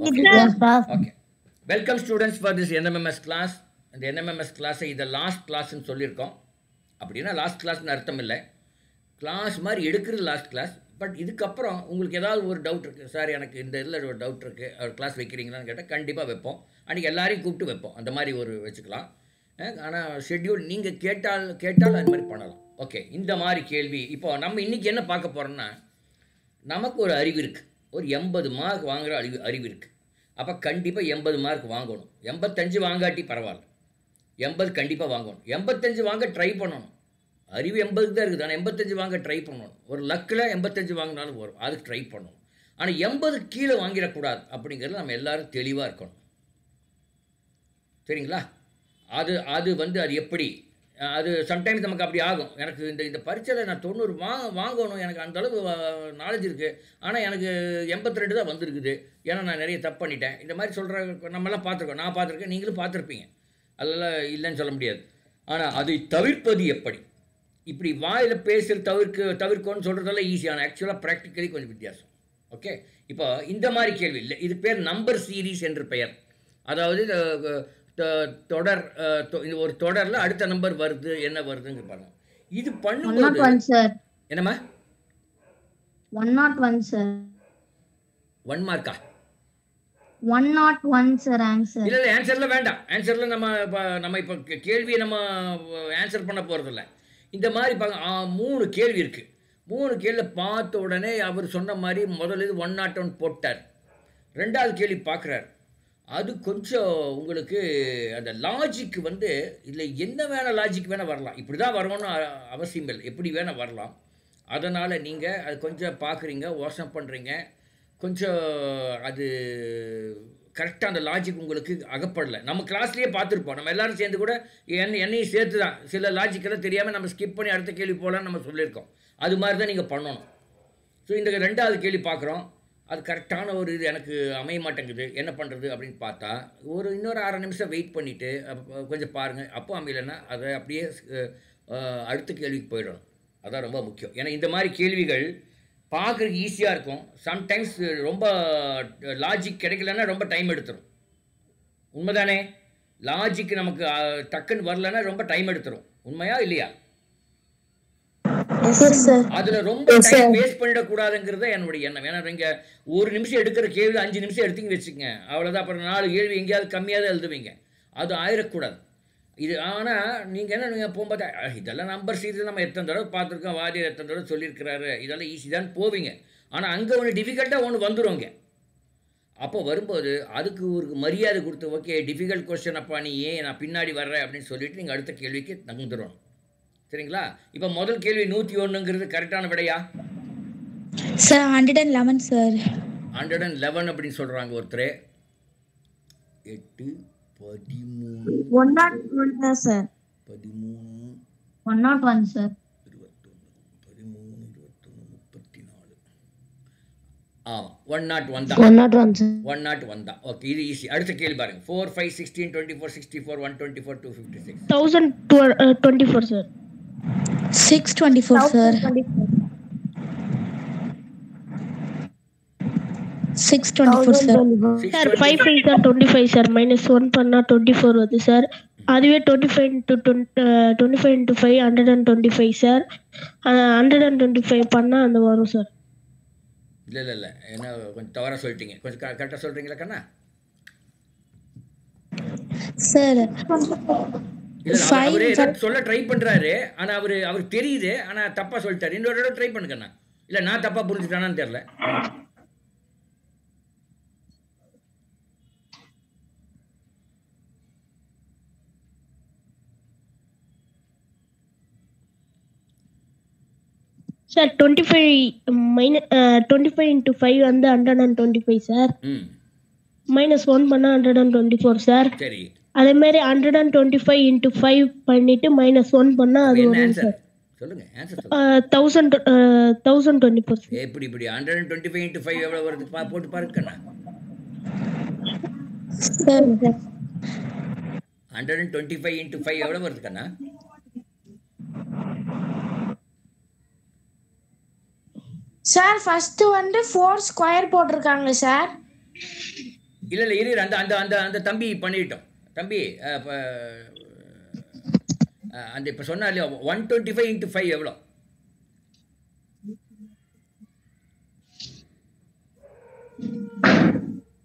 Okay. Welcome students for this NMMS class. இந்த NMMS கிளாஸை இதை லாஸ்ட் கிளாஸ்ன்னு சொல்லியிருக்கோம். அப்படின்னா லாஸ்ட் கிளாஸ்னு அர்த்தம் இல்லை, கிளாஸ் மாதிரி எடுக்கிறது லாஸ்ட் கிளாஸ். பட் இதுக்கப்புறம் உங்களுக்கு ஏதாவது ஒரு டவுட் இருக்குது, சார் எனக்கு இந்த இதில் ஒரு டவுட் இருக்குது, ஒரு கிளாஸ் வைக்கிறீங்களான்னு கேட்டால் கண்டிப்பாக வைப்போம். அன்றைக்கி எல்லாரையும் கூப்பிட்டு வைப்போம், அந்த மாதிரி ஒரு வச்சுக்கலாம். ஆனால் ஷெட்யூல் நீங்கள் கேட்டால் அது மாதிரி பண்ணலாம். ஓகே, இந்த மாதிரி கேள்வி இப்போ நம்ம இன்றைக்கி என்ன பார்க்க போகிறோம்னா, நமக்கு ஒரு அறிவு இருக்குது, ஒரு 80 மார்க் வாங்குகிற அறிவு இருக்குது. அப்போ கண்டிப்பாக 80 மார்க் வாங்கணும். 85 வாங்காட்டி பரவாயில்ல, 80 கண்டிப்பாக வாங்கணும். 85 வாங்க ட்ரை பண்ணணும். அறிவு 80 தான் இருக்குது, ஆனால் 85 வாங்க ட்ரை பண்ணணும். ஒரு லக்கில் 85 வாங்கினாலும் வரும், அதுக்கு ட்ரை பண்ணணும். ஆனால் 80 கீழே வாங்கிடக்கூடாது அப்படிங்கிறது நம்ம எல்லோரும் தெளிவாக இருக்கணும். சரிங்களா? அது அது எப்படி, அது சம்டைம்ஸ் நமக்கு அப்படி ஆகும். எனக்கு இந்த பரீட்சையில் நான் 90 வாங்கணும், எனக்கு அந்தளவு நாலேஜ் இருக்குது, ஆனால் எனக்கு 82 தான் வந்திருக்குது, ஏன்னா நான் நிறைய தப்பு பண்ணிட்டேன். இந்த மாதிரி சொல்கிற நம்மலாம் பார்த்துருக்கோம், நான் பார்த்துருக்கேன், நீங்களும் பார்த்துருப்பீங்க, அதெல்லாம் இல்லைன்னு சொல்ல முடியாது. ஆனால் அதை தவிர்ப்பது எப்படி? இப்படி வாயில் பேசுகிற தவிர்க்கணும்னு சொல்கிறதெல்லாம் ஈஸியான, ஆக்சுவலாக ப்ராக்டிக்கலி கொஞ்சம் வித்தியாசம். ஓகே, இப்போ இந்த மாதிரி கேள்வி இல்லை, இது பேர் நம்பர் சீரீஸ் என்று பெயர். அதாவது தொடர், ஒரு தொடரில் அடுத்த நம்பர் வருது, என்ன வருதுன்னு பாருங்க. இது பண்ணும்போது என்னம்மா 101 சார். 1 மார்க்கா? 101 sir answer. இல்லை ஆன்சர்ல வேண்டாம், ஆன்சர்ல நம்ம இப்போ கேள்வியை நம்ம ஆன்சர் பண்ண போகிறதில்ல. இந்த மாதிரி பார்க்க 3 கேள்வி இருக்குது. 3 கேள்வி பார்த்த உடனே அவர் சொன்ன மாதிரி முதல்ல இது 101 போட்டார். 2வது கேள்வி பார்க்குறாரு, அது கொஞ்சம் உங்களுக்கு அந்த லாஜிக் இதில் என்ன வேணால் லாஜிக் வேணால் வரலாம், இப்படி தான் வரணும்னு அவசியம் இல்லை, எப்படி வேணால் வரலாம். அதனால் நீங்கள் அது கொஞ்சம் பார்க்குறீங்க, யோசனை பண்ணுறீங்க, கொஞ்சம் அது கரெக்டாக அந்த லாஜிக் உங்களுக்கு அகப்படலை. நம்ம கிளாஸ்லேயே பார்த்துருப்போம், நம்ம எல்லோரும் சேர்ந்து கூட என்னையும் சேர்த்து தான் சில லாஜிக்கெல்லாம் தெரியாமல் நம்ம ஸ்கிப் பண்ணி அடுத்த கேள்வி போகலான்னு நம்ம சொல்லியிருக்கோம். அது மாதிரி தான் நீங்கள் பண்ணணும். ஸோ இந்த 2வது கேள்வி பார்க்குறோம், அது கரெக்டான ஒரு இது எனக்கு அமைய மாட்டேங்குது, என்ன பண்ணுறது அப்படின்னு பார்த்தா இன்னொரு 1/2 நிமிஷம் வெயிட் பண்ணிவிட்டு கொஞ்சம் பாருங்கள். அப்போ அமையலைன்னா அதை அப்படியே அடுத்த கேள்விக்கு போயிடணும். அதான் ரொம்ப முக்கியம். ஏன்னா இந்த மாதிரி கேள்விகள் பார்க்குறதுக்கு ஈஸியாக இருக்கும், சம்டைம்ஸ் ரொம்ப லாஜிக் கிடைக்கலன்னா ரொம்ப டைம் எடுத்துரும். உண்மைதானே? லாஜிக் நமக்கு டக்குன்னு வரலன்னா ரொம்ப டைம் எடுத்துரும். உண்மையா இல்லையா? அதுல ரொம்ப டைம் வேஸ்ட் பண்ணிடக்கூடாதுங்கிறத என்னுடைய எண்ணம். ஏன்னா நீங்க 1 நிமிஷம் எடுக்கிற கேள்வி 5 நிமிஷம் எடுத்தீங்க வச்சுக்கங்க, அவ்வளோதான். அப்புறம் 4 கேள்வி எங்கேயாவது கம்மியாக தான் எழுதுவீங்க, அது ஆயிடக்கூடாது இது. ஆனால் நீங்கள் என்ன, நீங்கள் போகும்போது இதெல்லாம் நம்பர் சீரிஸ் நம்ம எத்தனை தடவை பார்த்துருக்கோம், வாத்தியார் எத்தனை தடவை சொல்லியிருக்கிறாரு, இதெல்லாம் ஈஸி தான் போவீங்க. ஆனால் அங்கே ஒன்று டிஃபிகல்ட்டாக ஒன்று வந்துடுங்க. அப்போ வரும்போது அதுக்கு ஒரு மரியாதை கொடுத்து, ஓகே டிஃபிகல்ட் கொஸ்டின் அப்பா நீ ஏன் நான் பின்னாடி வர்றேன் அப்படின்னு சொல்லிட்டு நீங்கள் அடுத்த கேள்விக்கு தந்துடணும். சரிங்களா? இப்போ முதல் கேள்வி 101ங்கிறது கரெக்டான விடையா சார்? 111 சார். 111 அப்படின்னு சொல்றாங்க ஒருத்தர். 8 13 101 சார். 13 101 சார். 21 13 21 34. ஆமா 101 தான். 101 தான். ஓகே, இது ஈஸி. அடுத்த கேள்வி பாருங்க. 4 5 16 24 64 124 256. 1024 sir. 624 sir. 624 sir. Sir 5 5 sir 25 sir. -1 பண்ணா 24 வருது சார். அதுவே 25 into 5 125 சார். 125 பண்ணா அந்த வரும் சார். இல்லை என்ன கொஞ்சம் தவறாக சொல்லிட்டீங்க, கொஞ்சம் கரெக்டாக சொல்கிறீங்களா கண்ணா? சார் அவரு சொல்ல ட்ரை பண்றாரு, ஆனா அவருக்கு தெரியுது, ஆனா தப்பா சொல்லிட்டாரு. இன்னொரு தடவை ட்ரை பண்ணுங்கண்ணா. இல்ல நான் தப்பா புரிஞ்சுட்டானான்னு தெரியல. சார் 25 into 5 வந்து 125 சார். -1 பண்ணா 124 சார். சரி, அதே மாதிரி 125 into 5 பண்ணிட்டு -1 பண்ணா அது வரும் சார். சொல்லுங்க ஆன்சர் சொல்லுங்க. 1024. எப்படி 125 into 5 எவ்வளவு வருது போட்டு பாருங்க கண்ணா. 125 into 5 எவ்வளவு வருது கண்ணா? சார் ஃபர்ஸ்ட் 4 ஸ்கொயர் போட்டிருக்காங்க சார். இல்லை இரு அந்த அந்த அந்த அந்த தம்பி பண்ணிட்டோம் தம்பி அந்த இப்போ சொன்னா இல்லையா 125 into 5 எவ்வளோ?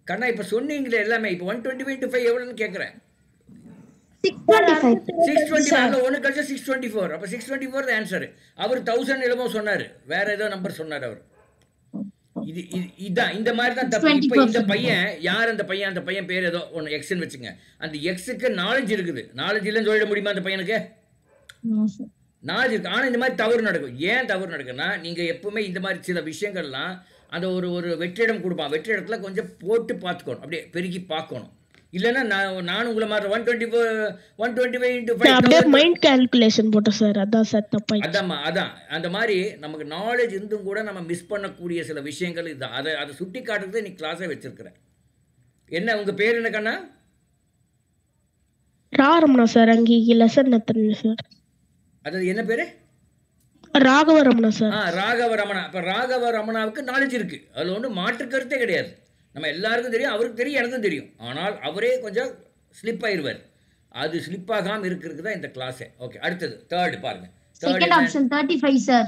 கண்ணா இப்போ சொன்னீங்களே எல்லாமே. இப்போ 125 into 5 எவ்வளோன்னு கேட்குறேன். 625 ஒன்று கழிச்சா 624. அப்போ 624 தான் ஆன்சரு. அவர் 1000 என்னமோ சொன்னார், வேற ஏதோ நம்பர் சொன்னார் அவர். இதுதான் இந்த மாதிரி தான் தப்பு. இப்போ இந்த பையன் யார்? அந்த பையன் பேர் ஏதோ ஒன்று எக்ஸ்ன்னு வச்சுங்க. அந்த எக்ஸுக்கு நாலேஜ் இருக்குது. நாலேஜ் இல்லைன்னு சொல்லிட முடியுமா அந்த பையனுக்கு? நாலேஜ் இருக்கு. ஆனால் இந்த மாதிரி தவறு நடக்கும். ஏன் தவறு நடக்குன்னா, நீங்கள் எப்பவுமே இந்த மாதிரி சில விஷயங்கள்லாம் அந்த ஒரு வெற்றிடம் கொடுப்பான். வெற்றிடத்துல கொஞ்சம் போட்டு பார்த்துக்கணும், அப்படியே பெருக்கி பார்க்கணும். இல்லைன்னா நான் உங்களை மாதிரி 125 into 5 அப்படியே மைண்ட் கால்குலேஷன் போட்டோம் சார். அதான் சார் தப்பா. அதான் அந்த மாதிரி நமக்கு நாலேஜ் இருந்தும் கூட நம்ம மிஸ் பண்ணக்கூடிய சில விஷயங்கள் இதுதான். அதை சுட்டி காட்டுறது நீ கிளாஸே வச்சிருக்கிறேன். என்ன உங்க பேர் என்ன கண்ணா? ராகவரமணா சார். அங்கே லெசன் நடத்துறீங்க சார். அது என்ன பேரு? ராகவரமணா சார். ராகவரமணா. இப்போ ராகவரமணாவுக்கு நாலேஜ் இருக்கு, அதில் ஒன்றும் மாற்று கருத்தே கிடையாது. நம்ம எல்லாருக்கும் தெரியும், அவருக்கு தெரியும், எனக்கும் தெரியும். ஆனால் அவரே கொஞ்சம் ஸ்லிப் ஆயிடுவார். அது ஸ்லிப் ஆகாமல் இருக்கிறதுக்கு தான் இந்த கிளாஸே. ஓகே, அடுத்தது தேர்ட் பாருங்க. Second option 35 sir.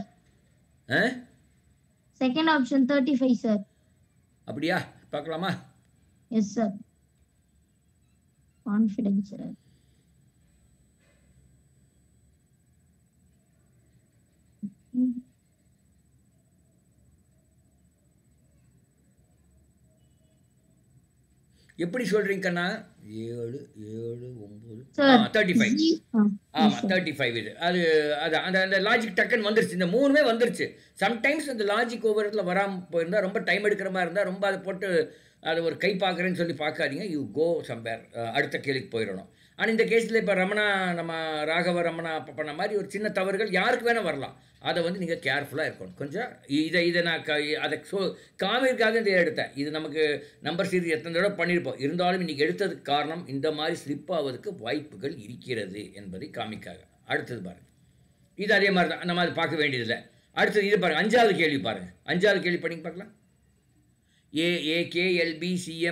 ஆ செகண்ட் ஆப்ஷன் 35 சார். அப்படியா? பார்க்கலாமா? Yes sir. Confidence sir. எப்படி சொல்றீங்க கண்ணா? 7 7 9 35. ஆமா 35 இது. அது அந்த லாஜிக் டக்குன்னு வந்துருச்சு. இந்த மூணுமே வந்துருச்சு. சம்டைம்ஸ் அந்த லாஜிக் ஒவ்வொரு இடத்துல வராமல் போயிருந்தா, ரொம்ப டைம் எடுக்கிற மாதிரி இருந்தால், ரொம்ப அதை போட்டு அதை ஒரு கை பார்க்குறேன்னு சொல்லி பார்க்காதீங்க. யூ கோ சம்பேர், அடுத்த கேள்விக்கு போயிடணும். ஆனால் இந்த கேஸில் இப்போ நம்ம ராகவ ரமணா பண்ண மாதிரி ஒரு சின்ன தவறுகள் யாருக்கு வேணால் வரலாம். அதை வந்து நீங்கள் கேர்ஃபுல்லாக இருக்கணும் கொஞ்சம். இதை நான் அதை காமிக்காக இதை எடுத்தேன். இது நமக்கு நம்பர் சீரிஸ் எத்தனை தடவை பண்ணியிருப்போம். இருந்தாலும் இன்றைக்கி எடுத்ததுக்கு காரணம் இந்த மாதிரி ஸ்லிப் ஆவதுக்கு வாய்ப்புகள் இருக்கிறது என்பதை காமிக்காக. அடுத்தது பாருங்கள், இது அதே மாதிரி தான், நம்ம அது பார்க்க வேண்டியதில்லை. அடுத்தது இது பாருங்கள், 5வது கேள்வி பாருங்கள். 5வது கேள்வி படிங்க பார்க்கலாம். AAKLBCMNDEO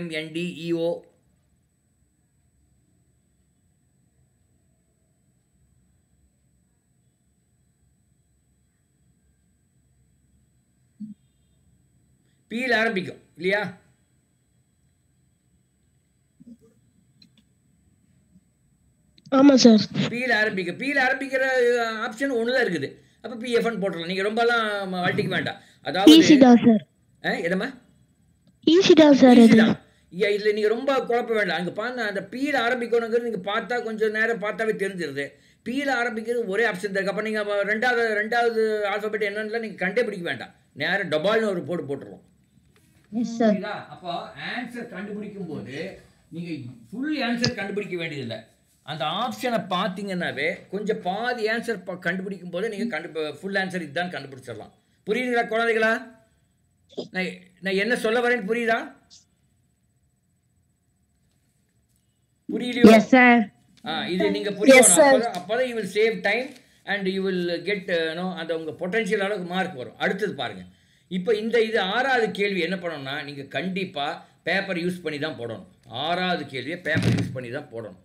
பீல் ஆரம்பிக்கும் இல்லையா? ஆமா சார். பீல் ஆரம்பிக்கிற ஆப்ஷன் ஒன்று தான் இருக்குது. அப்போ PFN போட்டுடலாம். நீங்கள் ரொம்பலாம் அழட்டிக்க வேண்டாம். அதாவது ஈஸி தான் சார். எதம்மா? ஈஸி தான் சார். இதில் நீங்கள் ரொம்ப குழப்ப வேண்டாம். அங்கே பாருங்க, அந்த பீல் ஆரம்பிக்கணுங்கிறது நீங்கள் பார்த்தா கொஞ்சம் நேரம் பார்த்தாவே தெரிஞ்சிருது. பீல் ஆரம்பிக்கிறது ஒரே ஆப்ஷன் தான். அப்போ நீங்கள் ரெண்டாவது ஆல்ஃபபெட் என்னன்னு நீங்கள் கண்டுபிடிக்க வேண்டாம். நேரம் டபால்னு ஒரு போட்டுருவோம். அப்போ ஆன்சர் கண்டுபிடிக்கும் போது நீங்கள் ஃபுல் ஆன்சர் கண்டுபிடிக்க வேண்டியதில்லை. அந்த ஆப்ஷனை பார்த்தீங்கன்னாவே கொஞ்சம் பாதி ஆன்சர் கண்டுபிடிக்கும் போது நீங்கள் ஃபுல் ஆன்சர் இதுதான் கண்டுபிடிச்சிடலாம். புரியுதுங்களா குழந்தைகளா? நான் என்ன சொல்ல வரேன்னு புரியுதா? புரியலையோ? இது நீங்கள் புரியணும். அப்போதான் you will save time and you will get அந்த உங்கள் பொட்டன்ஷியல் அளவுக்கு மார்க் வரும். அடுத்தது பாருங்கள். இப்போ இது 6வது கேள்வி என்ன பண்ணணும்னா, நீங்கள் கண்டிப்பாக பேப்பர் யூஸ் பண்ணி தான் போடணும். 6வது கேள்வியை பேப்பர் யூஸ் பண்ணி தான் போடணும்.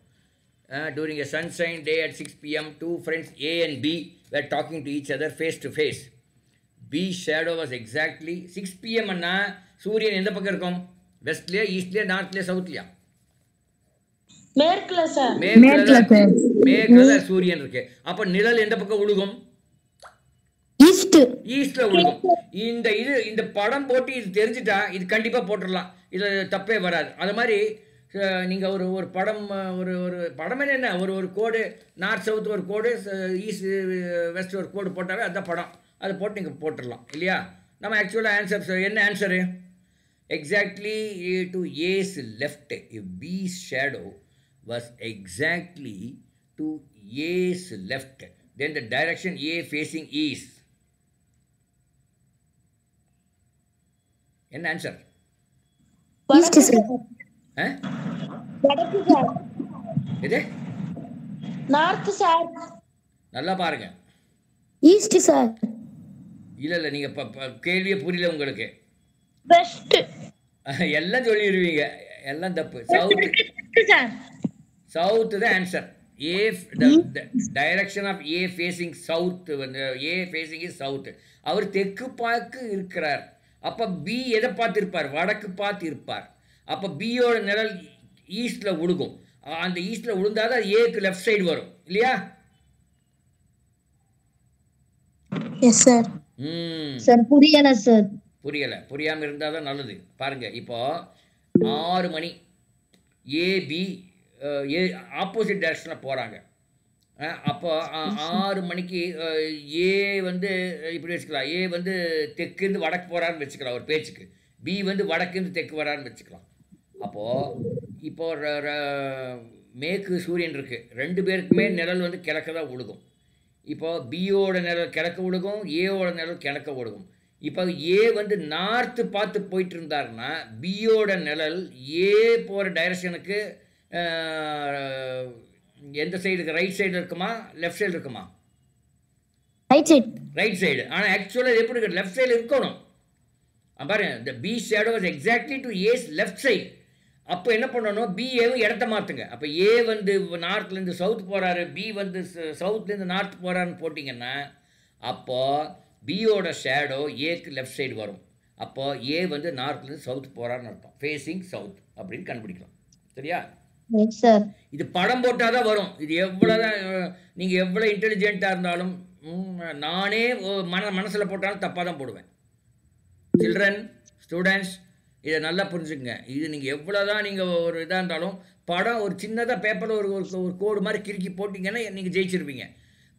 During a sunshine day at 6 p.m., two friends A and B were talking to each other face to face. B's shadow was exactly 6 p.m. அண்ணா சூரியன் எந்த பக்கம் இருக்கும்? வெஸ்ட்லையா, ஈஸ்ட்லையா, நார்த்லையா, சவுத்லையா? மேற்குல சார். மேற்குல சூரியன் இருக்கு. அப்போ நிழல் எந்த பக்கம் விழுகும்? ஈஸ்ட்ல விழுகும். இந்த படம் போட்டு இது தெரிஞ்சுட்டா இது கண்டிப்பாக போட்டுடலாம். இதில் தப்பே வராது. அது மாதிரி நீங்கள் ஒரு படம் ஒரு படம் என்ன ஒரு கோடு, நார்த் சவுத் ஒரு கோடு, ஈஸ்ட் வெஸ்ட் ஒரு கோடு போட்டாவே அதுதான் படம். அதை போட்டு நீங்கள் போட்டுடலாம் இல்லையா? நம்ம ஆக்சுவலாக ஆன்சர் என்ன answer? Exactly to his left. If his shadow was exactly to his left, then the direction he facing east. என்ன ஆன்சர்? இது நார்த் சார். நல்லா பாருங்க. East sir. இல்ல நீங்க கேள்வியே புரியல உங்களுக்கு. வெஸ்ட் எல்லாம் சொல்லிடுவீங்க. எல்லாம் தப்பு. சவுத் சார் சவுத் தான் answer. A, the direction of A facing south, A facing is south. அவர் தெற்கு பார்த்து இருக்கிறார். அப்ப B எதை பார்த்து இருப்பார்? வடக்கு பார்த்து இருப்பார். அப்ப பியோட நிழல் ஈஸ்ட்ல விழுகும். அந்த ஈஸ்ட்ல விழுந்தாதான் ஏக்கு லெஃப்ட் சைடு வரும் இல்லையா? Yes sir. சார் புரியல சார். புரியல. புரியாம இருந்தாதான் நல்லது. பாருங்க, இப்போ 6 மணி ஏபி ஆப்போசிட் டைரக்ஷனில் போகிறாங்க. அப்போ 6 மணிக்கு ஏ வந்து இப்படி வச்சுக்கலாம். ஏ வந்து தெற்குந்து வடக்கு போகிறான்னு வச்சுக்கலாம் ஒரு பேச்சுக்கு. பி வந்து வடக்குந்து தெற்கு வரான்னு வச்சுக்கலாம். அப்போது இப்போ மேற்கு சூரியன் இருக்குது. 2 பேருக்குமே நிழல் வந்து கிழக்க தான் விழுகும். இப்போ பியோட நிழல் கிழக்க விழுகும், ஏவோட நிழல் கிழக்க விழுகும். இப்போ ஏ வந்து நார்த்து பார்த்து போயிட்டு இருந்தாருன்னா பியோட நிழல் ஏ போகிற டைரக்ஷனுக்கு எந்த சைடுக்கு? ரைட் சைடு இருக்குமா, லெஃப்ட் சைடு இருக்குமா? Right side. Right side. ஆனால் ஆக்சுவலாக எப்படி இருக்கு? லெஃப்ட் சைடு இருக்கணும். பாருங்க, the B shadow was exactly to A's left side. அப்போ என்ன பண்ணணும்? B ஏவும் இடத்த மாற்றுங்க. அப்போ ஏ வந்து நார்த்லேருந்து சவுத் போகிறாரு, பி வந்து சவுத்லேருந்து நார்த் போகிறாருன்னு போட்டிங்கன்னா அப்போது பியோட ஷேடோ ஏக்கு லெஃப்ட் சைடு வரும். அப்போது ஏ வந்து நார்த்லேருந்து சவுத் போகிறாருன்னு அர்த்தம். ஃபேஸிங் சவுத் அப்படின்னு கண்டுபிடிக்கலாம். சரியா? சார் இது படம் போட்டால் தான் வரும். இது எவ்வளோதான் நீங்கள் எவ்வளோ இன்டெலிஜென்ட்டாக இருந்தாலும் நானே மனசில் போட்டாலும் தப்பாக தான் போடுவேன். சில்ட்ரன், ஸ்டூடெண்ட்ஸ், இதை நல்லா புரிஞ்சுக்கங்க. இது நீங்கள் எவ்வளோ தான் நீங்கள் ஒரு இதாக இருந்தாலும் படம் ஒரு சின்னதாக பேப்பரில் ஒரு கோடு மாதிரி கிறுக்கி போட்டிங்கன்னா நீங்கள் ஜெயிச்சிருப்பீங்க.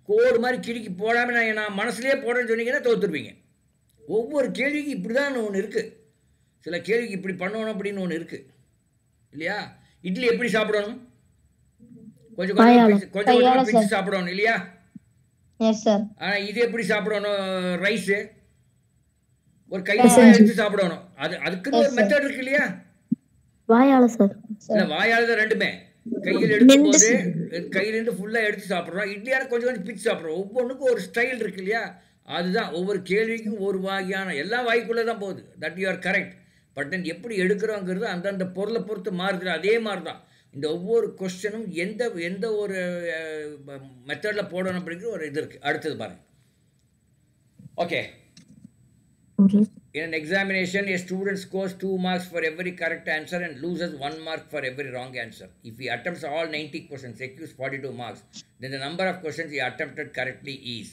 கோடு மாதிரி கிறுக்கி போடாமல் நான் மனசுலேயே போடுறேன்னு சொன்னீங்கன்னா தோற்றுருவீங்க. ஒவ்வொரு கேள்விக்கு இப்படி தான் ஒன்று இருக்குது. சில கேள்விக்கு இப்படி பண்ணணும் அப்படின்னு ஒன்று இருக்குது இல்லையா? இட்லி எப்படி சாப்பிடணும்? கொஞ்சம் கொஞ்சம் பிச்சு சாப்பிடணும் இல்லையா? ஆனால் இது எப்படி சாப்பிடணும்? ரைஸு ஒரு கையில் எடுத்து சாப்பிடணும். அதுக்குன்னு ஒரு மெத்தட் இருக்கு இல்லையா? வாயால சார். இல்லை, வாயால தான் ரெண்டுமே. கையில் எடுக்கும்போது கையிலேருந்து ஃபுல்லாக எடுத்து சாப்பிட்றோம். இட்லியால் கொஞ்சம் கொஞ்சம் பிச்சு சாப்பிட்றோம். ஒவ்வொன்றுக்கும் ஒரு ஸ்டைல் இருக்கு இல்லையா? அதுதான் ஒவ்வொரு கேள்விக்கும் ஒரு வகையான எல்லாம் வாய்க்குள்ளே தான் போகுது. That you are correct. But then எப்படி எடுக்கிறோங்கிறது அந்தந்த பொருளை பொறுத்து மாறுது. அதே மாதிரி தான் இந்த ஒவ்வொரு கொஸ்டினும் எந்த ஒரு மெத்தடில் போடணும் அப்படிங்கிற ஒரு இது இருக்குது. அடுத்தது பாருங்க. Okay. In an examination, a student scores 2 marks for every correct answer and loses 1 mark for every wrong answer. If he attempts all 90 questions, secures 42 marks, then the number of questions he attempted correctly is.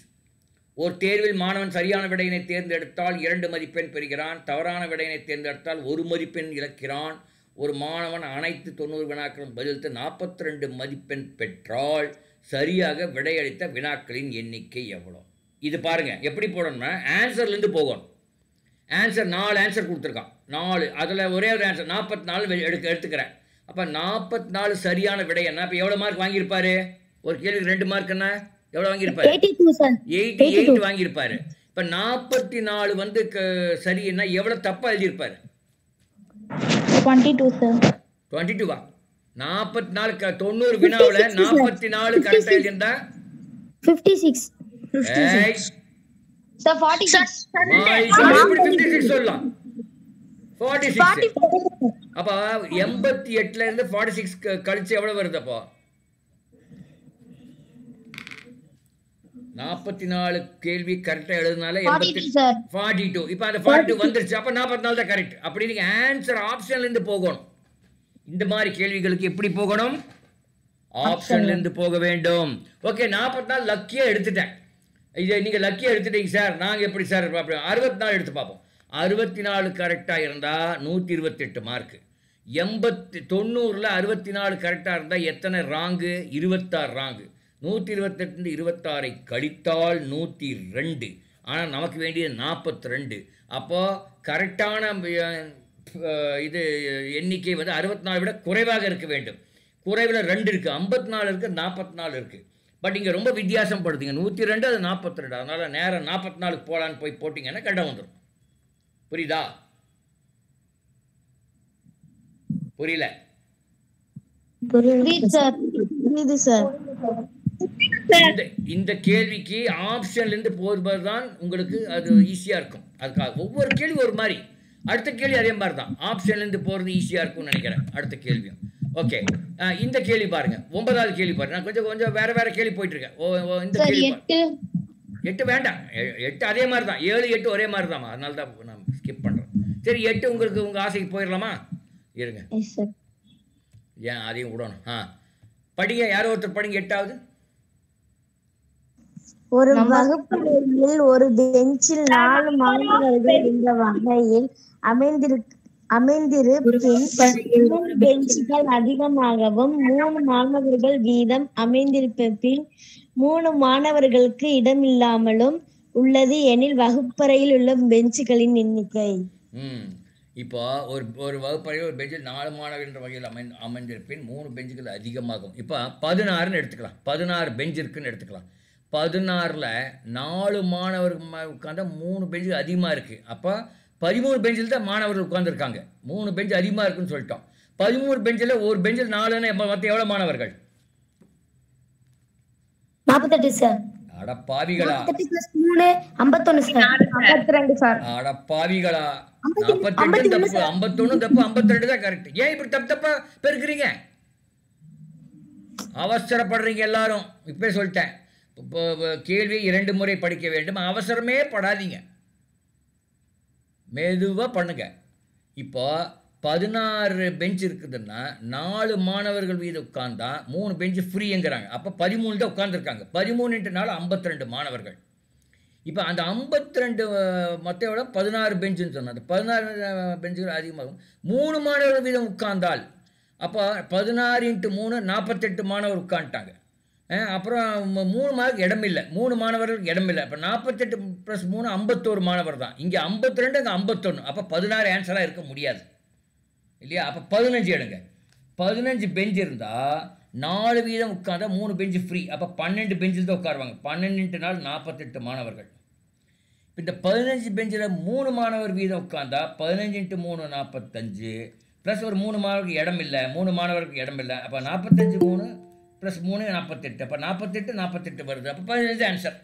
ஒரு தேர்வில் மாணவன் சரியான விடையினை தேர்ந்தெடுத்தால் 2 மதிப்பெண் பெறுகிறான். தவறான விடையினை தேர்ந்தெடுத்தால் 1 மதிப்பெண் இழக்கிறான். ஒரு மாணவன் அனைத்து 90 வினாக்களும் பதிலிட்டு 42 மதிப்பெண் பெற்றால் சரியாக விடையளித்த வினாக்களின் எண்ணிக்கை எவ்வளோ? இது பாருங்க எப்படி போடணும்னா ஆன்சர்லேருந்து போகணும். ஆன்சர் 4 ஆன்சர் கொடுத்துருக்கான். 4 அதில் ஒரே ஒரு ஆன்சர் 44 எடுத்துக்கிறேன். அப்போ 44 சரியான விடை என்ன? இப்போ எவ்வளோ மார்க் வாங்கியிருப்பாரு? ஒரு கேள்விக்கு 2 மார்க் என்ன? எவ்வளோ வாங்கியிருப்பாரு? 88 வாங்கியிருப்பாரு. இப்போ 44 வந்து சரின்னா எவ்வளோ தப்பாக எழுதியிருப்பாரு? 22 சார். 22வா? 44 90 வினாவில் 44 கரெக்டாக எழுதியிருந்தா 56. சார் 46. எப்படி 56 சொல்லலாம்? 46. அப்ப 88ல இருந்து 46 கழிச்சு எவ்வளவு வருது? அப்போ 44 கேள்வி கரெக்டா எழுதுனால 42. இப்போ அந்த 42 வந்துருச்சு. அப்ப 44 தான் கரெக்ட். அப்படி நீங்க ஆன்சர் ஆப்ஷன்ல இருந்து போகணும். இந்த மாதிரி கேள்விகளுக்கு எப்படி போகணும்? ஆப்ஷன்ல இருந்து போக வேண்டும். ஓகே, 44 லக்கியா எடுத்துட்டேன். இதை நீங்கள் லக்கியாக எடுத்துட்டீங்க சார். நாங்கள் எப்படி சார் 64 எடுத்து பார்ப்போம். 64 கரெக்டாக இருந்தால் 128 மார்க்கு. 90ல் 64 கரெக்டாக இருந்தால் எத்தனை ராங்கு? 26 ராங்கு. 128 26 கழித்தால் 102. ஆனால் நமக்கு வேண்டியது 42. அப்போது கரெக்டான இது எண்ணிக்கை வந்து 64 விட குறைவாக இருக்க வேண்டும். குறைவில் 2 இருக்குது, 54 இருக்குது, 44 இருக்குது. பட் இங்கே ரொம்ப வித்தியாசம் படுத்துங்க. 102 அது 42. அதனால் நேரம் 44 போகலான்னு போய் போட்டிங்கன்னா கரெக்டாக வந்துடும். புரியுதா? புரியல? இந்த கேள்விக்கு ஆப்ஷன்லேருந்து போகும்போது தான் உங்களுக்கு அது ஈஸியாக இருக்கும். அதுக்காக ஒவ்வொரு கேள்வி ஒரு மாதிரி. அடுத்த கேள்வி அதே மாதிரி தான், ஆப்ஷன்லேருந்து போகிறது ஈஸியாக இருக்கும்னு நினைக்கிறேன். அடுத்த கேள்வியும் ஓகே. இந்த கேள்வி பாருங்க, 9வது கேள்வி பாருங்க. நான் கொஞ்சம் வேற கேள்வி போயிட்டு இருக்கேன். இந்த சார் கேள்வி 8. 8 வேண்டாம், 8 அதே மாதிரி தான், 7 8 ஒரே மாதிரி தான்மா, அதனால தான் நான் ஸ்கிப் பண்ணுறேன். சரி 8 உங்களுக்கு உங்கள் ஆசைக்கு போயிடலாமா? இருங்க, எஸ் சார். ஏன் அதையும் விடணும். படிங்க, யாரோ ஒருத்தர் படிங்க 8வது. ஒரு வகுப்பறையில் ஒரு பெஞ்சில் 4 மாணவர்கள் என்ற வகையில் அமைந்திருப்பின் பெஞ்சுகள் அதிகமாகவும் 3 மாணவர்கள் வீதம் அமைந்திருப்பின் 3 மாணவர்களுக்கு இடமில்லாமலும் உள்ளது எனில் வகுப்பறையில் உள்ள பெஞ்சுகளின் எண்ணிக்கை. இப்போ ஒரு வகுப்பறையில் ஒரு பெஞ்சில் 4 மாணவர்கள் என்ற வகையில் அமைந்திருப்பின் 3 பெஞ்சுகள் அதிகமாகும். இப்போ 16ன்னு எடுத்துக்கலாம், 16 பெஞ்ச் இருக்குன்னு எடுத்துக்கலாம். 16ல் 4 மாணவர்கள் உட்காந்தா 3 பெஞ்சுகள் அதிகமாக இருக்குது. அப்போ 13 பெஞ்சில் தான் மாணவர்கள் உட்காந்துருக்காங்க. 3 பெஞ்சு அதிகமாக இருக்குன்னு சொல்லிட்டோம். 13 பெஞ்சில் ஒரு பெஞ்சில் 4ன்னு மொத்தம் எவ்வளோ மாணவர்கள்? 48 சார். அட பாவிகளா, 48 + 3 51 சார். 52 சார். அட பாவிகளா, 48 தப்பு, 51 தப்பு, 52 தான் கரெக்ட். ஏன் இப்படி தப்பா பெருக்கிறீங்க? அவசரப்படுறீங்க எல்லாரும். இப்பவே சொல்லிட்டேன், கேள்வி 2 முறை படிக்க வேண்டும். அவசரமே படாதீங்க, மெதுவாக பண்ணுங்க. இப்போ 16 பெஞ்ச் இருக்குதுன்னா 4 மாணவர்கள் வீதம் உட்கார்ந்தா 3 பெஞ்சு ஃப்ரீங்கிறாங்க. அப்போ 13 தான் உட்காந்துருக்காங்க. 13 × 4 52 மாணவர்கள். இப்போ அந்த 52 மொத்தம் 16 பெஞ்சுன்னு சொன்னால் அந்த 16 பெஞ்சுகள் அதிகமாகும். 3 மாணவர்கள் வீதம் உட்கார்ந்தால் அப்போ 16 × 3 48 மாணவர் உட்காந்துட்டாங்க. அப்புறம் 3 மார்க் இடம் இல்லை, 3 மாணவர்களுக்கு இடம் இல்லை. அப்போ 48 + 3 51 மாணவர் தான். இங்கே 52, அங்கே 51. அப்போ 16 ஆன்சராக இருக்க முடியாது இல்லையா? அப்போ 15 எடுங்க. 15 பெஞ்ச் இருந்தால் 4 வீதம் உட்காந்தா 3 பெஞ்சு ஃப்ரீ. அப்போ 12 பெஞ்சில் தான் உட்காருவாங்க. 12 × 4 48 மாணவர்கள். இப்போ இந்த 15 பெஞ்சில் 3 மாணவர் வீதம் உட்காந்தா 15 × 3 45 ப்ளஸ் ஒரு 3 மாணவருக்கு இடம் இல்லை, 3 மாணவருக்கு இடம் இல்லை. அப்போ 45 3 + 3 48. அப்போ 48 வருது. அப்போ 15 ஆன்சர்.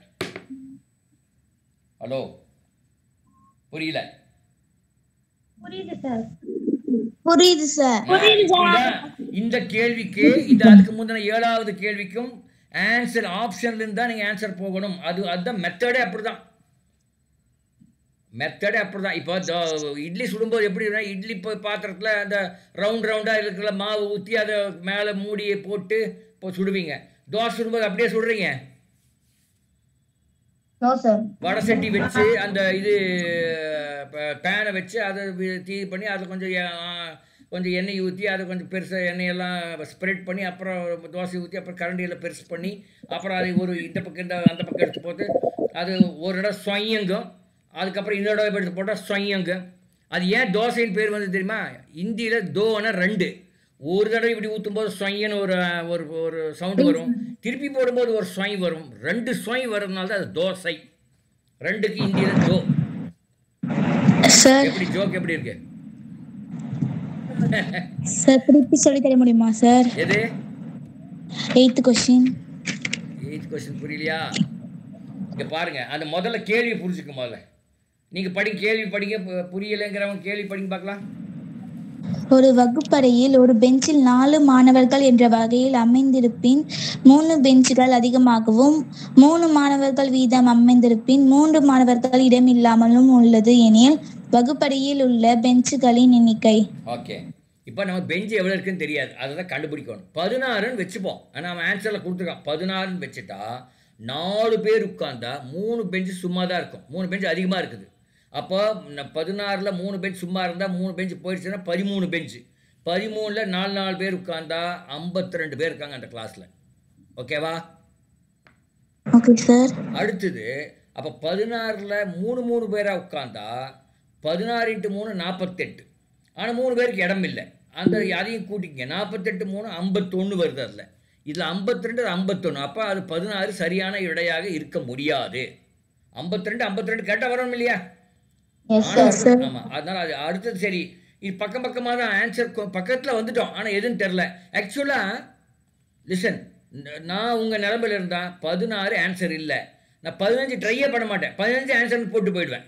ஹலோ, புரியல? புரியுது சார். புரியுது சார். இந்த கேள்விக்கு இது அதுக்கு முந்தின 7வது கேள்விக்கும் ஆன்சர் ஆப்ஷன்லேருந்து தான் நீங்கள் ஆன்சர் போகணும். அதுதான் மெத்தடே அப்படிதான். இப்போ இட்லி சுடும்போது எப்படி இட்லி பாத்திரத்தில் அந்த ரவுண்டாக இருக்கிற மாவு ஊற்றி அதை மேலே மூடியை போட்டு இப்போ சுடுவீங்க. தோசை சுடும்போது அப்படியே சுடுறீங்க? வடை சட்டி வச்சு அந்த இது பேனை வச்சு அதை தீ பண்ணி அதில் கொஞ்சம் எண்ணெய் ஊற்றி அதை கொஞ்சம் பெருசாக எண்ணெயெல்லாம் ஸ்ப்ரெட் பண்ணி அப்புறம் தோசை ஊற்றி அப்புறம் கரண்டியில் பெருசு பண்ணி அப்புறம் அதை ஒரு இந்த பக்கம் அந்த பக்கம் எடுத்து போட்டு அது ஒரு இடம் சொயங்கும். அதுக்கப்புறம் இன்னொரு இடம் எடுத்து போட்டால் சொயங்கும். அது ஏன் தோசைன்னு பேர் வந்து தெரியுமா? இந்தியில் தோனா 2. ஒரு தடவை இப்படி ஊற்றும் போது சொயன்னு ஒரு சவுண்டு வரும், திருப்பி போடும்போது ஒரு சொய் வரும். 2 சொய் வர்றதுனால தான் அது தோசை. 2க்கு இந்தியில் தோ. எப்படி ஜோக் எப்படி இருக்கு சார்? திருப்பி சொல்லி தர முடியுமா சார்? எது? 8th கொஸ்டின் புரியலையா? இங்க பாருங்க, அந்த முதல்ல கேள்வி புரிஞ்சுக்க. முதல்ல நீங்க கேள்வி படிங்க. புரியலைங்கிறவங்க கேள்வி படிங்க பார்க்கலாம். ஒரு வகுப்பறையில் ஒரு பெஞ்சில் 4 மாணவர்கள் என்ற வகையில் அமைந்திருப்பின் 3 பெஞ்சுகள் அதிகமாகவும் 3 மாணவர்கள் வீதம் அமைந்திருப்பின் 3 மாணவர்கள் இடமில்லாமலும் உள்ளது எனில் வகுப்பறையில் உள்ள பெஞ்சுகளின் எண்ணிக்கை. ஓகே, இப்போ நம்ம பெஞ்சு எவ்வளோ இருக்குன்னு தெரியாது, அதை தான் கண்டுபிடிக்கணும். 16ன்னு வச்சுப்போம். ஆனால் அவன் ஆன்சரில் கொடுத்துருக்கான் 16ன்னு வச்சுட்டா 4 பேர் உட்காந்தா 3 பெஞ்சு சும்மா தான் இருக்கும். 3 பெஞ்சு அதிகமாக இருக்குது. அப்போ 16ல் 3 பெஞ்ச் சும்மா இருந்தால் 3 பெஞ்சு போயிடுச்சுன்னா 13 பெஞ்சு. 13ல் 4 பேர் உட்காந்தா 52 பேர் இருக்காங்க அந்த கிளாஸில். ஓகேவா? Okay sir. அடுத்தது அப்போ 16ல் 3 பேராக உட்காந்தா 16 × 3 48. ஆனால் 3 பேருக்கு இடம் இல்லை. அதையும் கூட்டிங்க. 48 3 51 வருது. அதில் இதில் 52 51. அப்போ அது 16 சரியான விடையாக இருக்க முடியாது. 52 கேட்டால் வரணும் இல்லையா? ஆமாம். அதனால் அது அடுத்தது சரி. இது பக்கமாக தான் ஆன்சர் பக்கத்தில் வந்துட்டோம். ஆனால் எதுன்னு தெரில. ஆக்சுவலாக லிசன், நான் உங்கள் நிலமையில் இருந்தால் 16 ஆன்சர் இல்லை, நான் 15 ட்ரையே பண்ண மாட்டேன். 15 ஆன்சர்னு போட்டு போயிடுவேன்.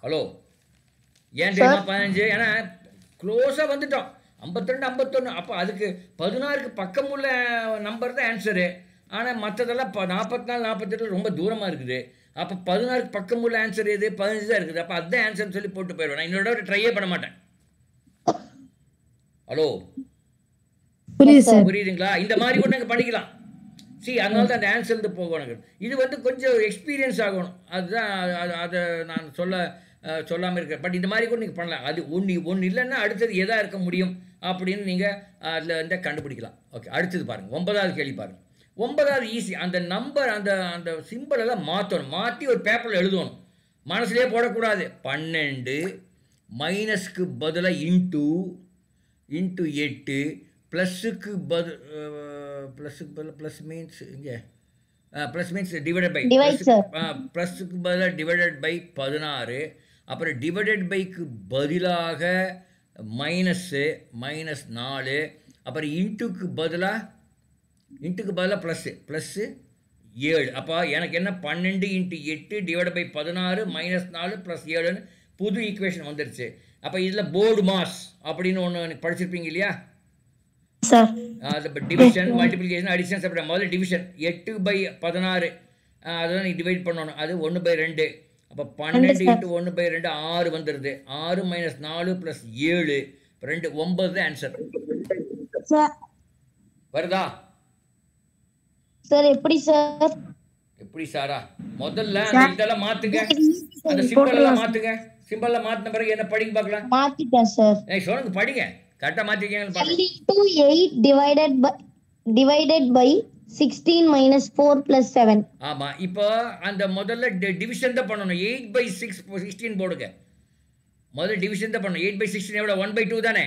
ஹலோ ஏன் தெரியுமா 15? ஏன்னா க்ளோஸாக வந்துட்டோம். 52 51. அப்போ அதுக்கு 16க்கு பக்கம் உள்ள நம்பர் தான் ஆன்சரு. ஆனால் மற்றதெல்லாம் 44 48 ரொம்ப தூரமாக இருக்குது. அப்போ 16க்கு பக்கம் உள்ள ஆன்சர் எது? 15 தான் இருக்குது. அப்போ அதுதான் ஆன்சர்னு சொல்லி போட்டு போயிடுவேன். நான் இன்னொரு தடவை ட்ரையே பண்ண மாட்டேன். ஹலோ புரியுதுங்களா? இந்த மாதிரி கூட நாங்கள் பண்ணிக்கலாம். அதனால தான் அந்த ஆன்சர் வந்து போகணும். இது வந்து கொஞ்சம் எக்ஸ்பீரியன்ஸ் ஆகணும். அதுதான் அதை நான் சொல்லாமல் இருக்கேன். பட் இந்த மாதிரி கூட நீங்கள் பண்ணலாம். அது ஒன்று இல்லைன்னா அடுத்தது எதாக இருக்க முடியும் அப்படின்னு நீங்கள் அதில் வந்து கண்டுபிடிக்கலாம். ஓகே, அடுத்தது பாருங்கள். 9வது கேள்வி பாருங்கள். 9வது ஈஸி. அந்த நம்பர் அந்த சிம்பிள் எல்லாம் மாற்றி ஒரு பேப்பரில் எழுதணும். மனசுலேயே போடக்கூடாது. 12 மைனஸ்க்கு பதிலாக இன்ட்டு 8 ப்ளஸ்ஸுக்கு ப்ளஸ் மீன்ஸ் இங்கே ப்ளஸ் மீன்ஸ் டிவைடட் பை ப்ளஸ்ஸுக்கு பதிலாக டிவைடட் பை 16. அப்புறம் டிவைடட் பைக்கு பதிலாக -4. அப்புறம் இன்ட்டுக்கு பதிலாக ப்ளஸ்ஸு 7. அப்போ எனக்கு என்ன 12 × 8 டிவைட் பை 16 -4 + 7ன்னு புது ஈக்குவேஷன் வந்துருச்சு. அப்போ இதில் போர்டு மாஸ் அப்படின்னு ஒன்று படிச்சிருப்பீங்க இல்லையா? அது டிவிஷன், மல்டிப்ளிகேஷன், அடிஷன், செப்பரேட். முதல்ல டிவிஷன் 8/16 அதெல்லாம் நீ டிவைட் பண்ணணும். அது 1/2. அப்போ 12 × 1/2 6 வந்துடுது. 6 - 4 + 7 2 9 ஆன்சர் வருதா? சார் எப்படி சார்? எப்படி சாரா? முதல்ல அந்த இதெல்லாம் மாத்துங்க. அந்த சிம்பிள் எல்லாம் மாத்துங்க. சிம்பிள்ல மாத்தின பிறகு என்ன படிங்க பார்க்கலாம். மாத்திட்டேன் சார். சொல்லுங்க, படிங்க. கரெக்டா மாத்திக்கீங்கன்னு பாருங்க. 8 divided by 16 - 4 + 7. ஆமா, இப்போ அந்த முதல்ல டிவிஷன் தான் பண்ணணும். 8/6 16 போடுங்க. முதல்ல டிவிஷன் தான் பண்ணணும். 8/16 எவ்வளவு? 1/2 தானே?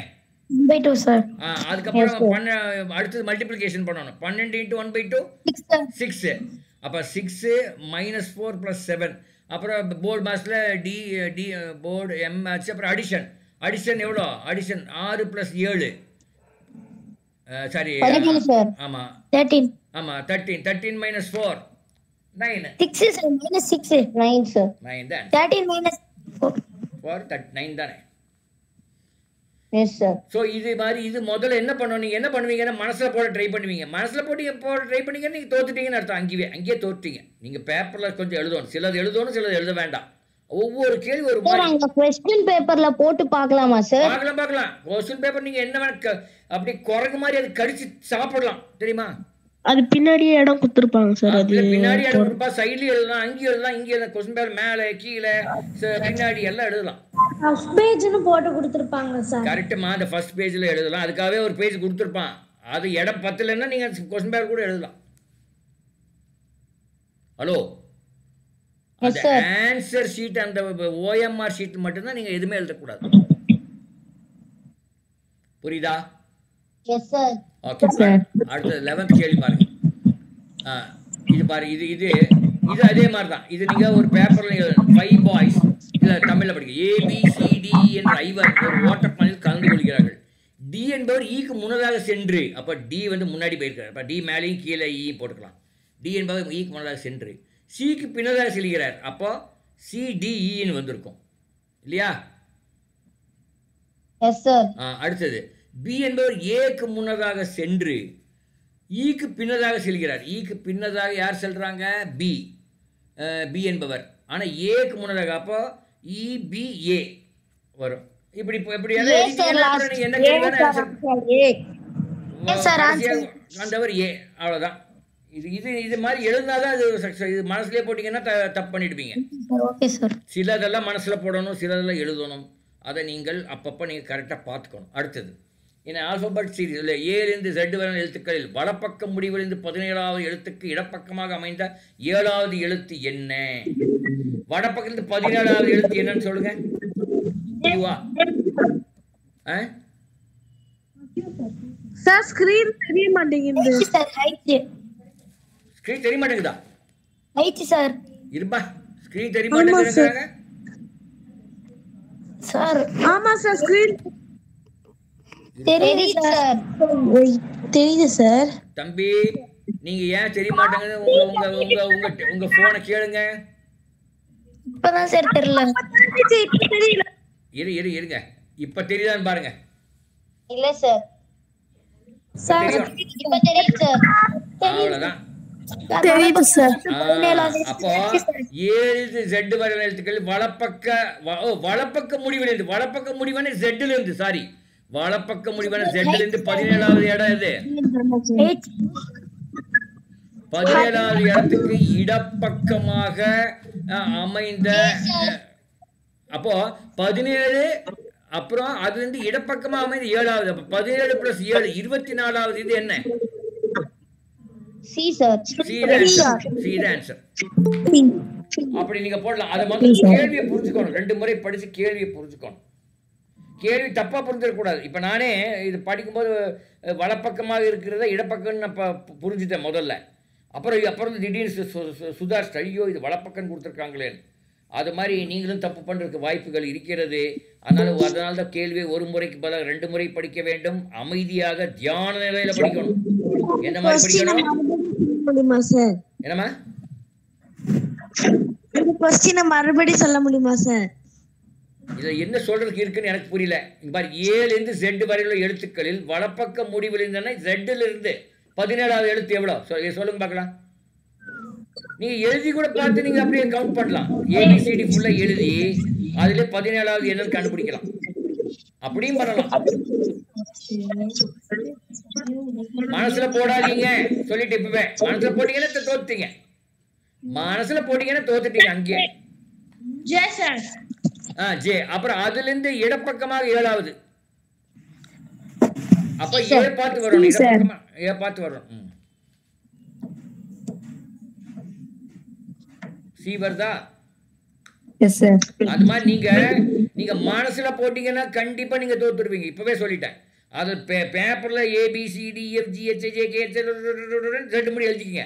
1/2 சார். அதுக்கப்புறம் அடுத்தது மல்டிப்ளிகேஷன் பண்ணணும். 12 × 1/2 6. அப்போ 6 - 4 + 7. அப்புறம் போர்டு மாஸில் டி போர்டு எம் ஆச்சு. அப்புறம் அடிஷன் எவ்வளோ? அடிஷன் 6 + 7 சாரி ஆமாம் 13. ஆமாம் 13 - 4 9. 6 சார். -6 9 சார். 9 தான். 13 - 4 9 தானே? Yes sir. ஸோ இது மாதிரி இது முதல்ல என்ன பண்ணணும்? நீங்கள் என்ன பண்ணுவீங்கன்னா மனசில் போட ட்ரை பண்ணுவீங்க. மனசில் போட்டு ட்ரை பண்ணீங்கன்னு நீங்கள் தோத்துட்டீங்கன்னு அர்த்தம். அங்கேயே தோற்றுட்டீங்க. நீங்கள் பேப்பரில் கொஞ்சம் எழுதணும். சிலது எழுதணும், சிலது எழுத வேண்டாம். ஒவ்வொரு கேள்வி ஒரு மாதிரி क्वेश्चन பேப்பர்ல போட்டு பார்க்கலாமா சார்? பார்க்கலாம். क्वेश्चन பேப்பர் நீங்க என்ன அப்படி குரங்கு மாதிரி அது கடிச்சு சாப்பிடலாம், தெரியுமா? அது பின்னாடியே இடம் கொடுத்துருப்பாங்க சார். அது பின்னாடி இடம் கொடுப்பா. சைட்லயும் எழுதலாம், அங்கேயும் எழுதலாம், இங்கே எழுதலாம். क्वेश्चन பேப்பர் மேலே கீழே பின்னாடி எல்லாம் எழுதலாம். ஃபர்ஸ்ட் பேஜ்னு போட்டு கொடுத்துருப்பாங்க சார். கரெக்டுமா, அந்த ஃபர்ஸ்ட் பேஜ்ல எழுதலாம். அதுக்காகவே ஒரு பேஜ் கொடுத்துருப்பான். அது இடம் பத்தலைன்னா நீங்க क्वेश्चन பேப்பர் கூட எழுதலாம். ஹலோ, அந்த ஆன்சர் ஷீட், அந்த OMR ஷீட் மட்டும்தான் நீங்க எதுவுமே எழுதக்கூடாது. புரியுதா? Yes sir. Okay sir. அடுத்து 11th கேள்வி பாருங்க. இது பாரு, இது அதே மாதிரி தான். இது நீங்க ஒரு பேப்பர்ல 5 பாய்ஸ் இல்ல தமிழ்ல படிக்க ABCD என்ற ஐவர் ஒரு வாட்டர் பானையில் கலந்து கொள்கிறார்கள். டி என்பவர் ஈக்கு முன்னதாக சென்று, அப்ப டி வந்து முன்னாடி போயிருக்காரு. அப்ப டி மேலேயும் கீழே ஈ போட்டுக்கலாம். டி என்பவர் ஈக்கு முன்னதாக சென்று சிக்கு பின்னதாக செல்கிறார். அப்போ CDEன்னு வந்திருக்கும் இல்லையா? Yes sir. அடுத்தது பி என்பவர் ஏக்கு முன்னதாக சென்று ஈக்கு பின்னதாக செல்கிறார். ஈக்கு பின்னதாக யார் செல்றாங்க? பி என்பவர். ஆனால் ஏக்கு முன்னதாக, அப்போ EBA வரும். இப்படி என்ன கேள்வி ஏ, அவ்வளோதான். இது மாதிரி எழுந்தாதான் அது இது மனசுலேயே போட்டிங்கன்னா தப்பு பண்ணிடுவீங்க. சிலதெல்லாம் மனசில் போடணும், சிலதெல்லாம் எழுதணும். அதை நீங்கள் அப்பப்போ நீங்கள் கரெக்டாக பார்த்துக்கணும். அடுத்தது இந்த ஆல்பபெட் சீரீஸில் ஏலிருந்து Z வரை எழுத்துக்களில் வலப்பக்கம் முடிவிலிருந்து 17வது எழுத்துக்கு இடப்பக்கமாக அமைந்த 7வது எழுத்து என்ன? வடப்பக்கத்திலிருந்து 17வது எழுத்து என்னன்னு சொல்லுங்க. சார் ஸ்கிரீன் தெரிய மாட்டேங்குது. ஸ்கிரீன் தெரிய மாட்டேங்குதா? இருப்பா, ஸ்கிரீன் தெரிய மாட்டேங்குறாங்க சார். ஆமா சார், ஸ்கிரீன் தெரியுது சார். தம்பி, நீங்க ஏன் தெரிய மாட்டேங்குது? உங்க போனை கேளுங்க. இப்பதான் சார் தெரியல. இருங்க. இப்ப தெரியுதான்னு பாருங்க. இல்ல சார். தெரியும். இப்ப தெரியும் சார். அவ்வளவுதான். தெரியுது சார். அப்போ 7 Z வரை எழுத்துக்கள் வலப்பக்க முடிவிலிருந்து வலப்பக்க முடிவான Z இருந்து சாரி வலப்பக்க முடிவான Z இருந்து 17வது இடம் இது. 17வது இடத்துக்கு இடப்பக்கமாக அமைந்த அப்போ 17 அப்புறம் அதுல இருந்து இடப்பக்கமா அமைந்த 7வது. அப்ப 17 + 7 24வது இது என்ன? C sir. C answer. அப்படி நீங்க போடலாம். அதை வந்து கேள்வியை புரிஞ்சுக்கணும். 2 முறை படிச்சு கேள்வியை புரிஞ்சுக்கணும். கேள்வி தப்பா புரிஞ்சிடக்கூடாது. இப்ப நானே இது படிக்கும்போது வலப்பக்கமாக இருக்கிறத இடப்பக்கம்னு நான் புரிஞ்சுட்டேன் முதல்ல. அப்புறம் திடீர்னு சுதாரிச்சு ஐயோ இது வலப்பக்கம் கொடுத்துருக்காங்களேன்னு. அது மாதிரி நீங்களும் தப்பு பண்றதுக்கு வாய்ப்புகள் இருக்கிறது. அதனால தான் கேள்வியை 1 முறைக்கு பதிலாக 2 முறை படிக்க வேண்டும். அமைதியாக தியான நிலையில படிக்கணும். என்ன மாதிரி படிக்கணும்? என்னமா மறுபடியும் சொல்ல முடியுமா சார்? இதுல என்ன சொல்றதுக்கு இருக்குன்னு எனக்கு புரியல. இந்த மாதிரி 7 இருந்து Z வரையுள்ள எழுத்துக்களில் வலப்பக்க முடிவில் இருந்தா Z இருந்து 17வது எழுத்து எவ்வளவு சொல்லுங்க பார்க்கலாம். நீங்க எழுதி கூட பார்த்து நீங்க அப்படியே கவுண்ட் பண்ணலாம். ABCD ஃபுல்லா எழுதி அதுல 17வது என்னன்னு கண்டுபிடிக்கலாம். அப்படியும் பண்ணலாம். மனசுல போடாதீங்க சொல்லிட்டு இப்பவே மனசுல போட்டீங்கன்னா தோத்துட்டீங்க. மனசுல போட்டீங்கன்னா தோத்துட்டீங்க அங்கே. ஜே அப்புறம் அதுல இருந்து இடப்பக்கமாக 7வது. அப்ப ஏ பார்த்து வரணும். இடப்பக்கமா ஏ பார்த்து வரணும். சி வருதா? Yes sir. அது மாதிரி நீங்க மனசுல போட்டீங்கன்னா கண்டிப்பா நீங்க தோத்துருவீங்க. இப்பவே சொல்லிட்டேன். அது பேப்பர்ல ABCDFGHJK 2 முறை எழுதிக்கிங்க.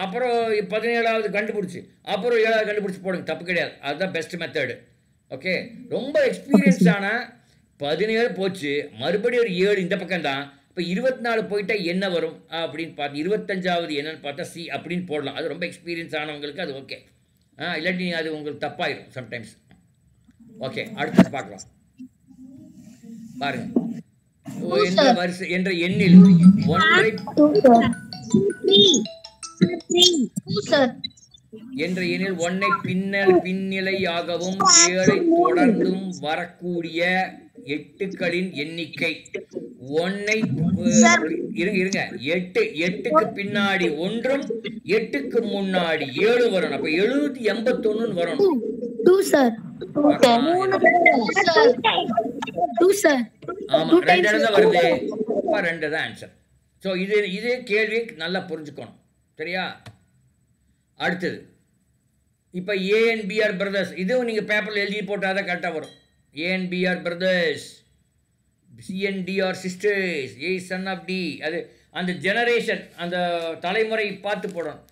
அப்புறம் 17வது கண்டுபிடிச்சு அப்புறம் 7வது கண்டுபிடிச்சு போடுங்க. தப்பு கிடையாது. அதுதான் பெஸ்ட் மெத்தடு. ஓகே. ரொம்ப எக்ஸ்பீரியன்ஸ் ஆனா 17 போச்சு மறுபடியும் ஒரு 7 இந்த பக்கம் தான். இப்போ 24 போயிட்டா என்ன வரும் அப்படின்னு பார்த்து 25வது என்னன்னு பார்த்தா சி அப்படின்னு போடலாம். அது ரொம்ப எக்ஸ்பீரியன்ஸ் ஆனவங்களுக்கு அது ஓகே. இல்லாட்டி அது உங்களுக்கு தப்பாயிரும் சம்டைம்ஸ். ஓகே அடுத்து பார்க்கலாம். பாருங்க. என்ற வரிசை என்ற எண்ணில் ஒன்றை என்ற எண்ணில் 1ஐ பின்னிலையாகவும் 7ஐ தொடர்ந்தும் வரக்கூடிய எட்டுக்களின் எண்ணிக்கை 1ஐ இருங்க 8க்கு பின்னாடி 1ம் 8க்கு முன்னாடி 7 வரணும். அப்ப 781 வரணும். 2 சார். ஆமா 2 தான் வருது. 2 தான் ஆன்சர். ஸோ இது கேள்வி நல்லா புரிஞ்சுக்கணும். சரியா? அடுத்தது இப்போ A and B are brothers. இதுவும் நீங்கள் பேப்பரில் எழுதி போட்டால் தான் கரெக்டாக வரும். A and B are brothers. C and D are sisters. A is son of D. அது அந்த ஜெனரேஷன் அந்த தலைமுறை பார்த்து போடணும்.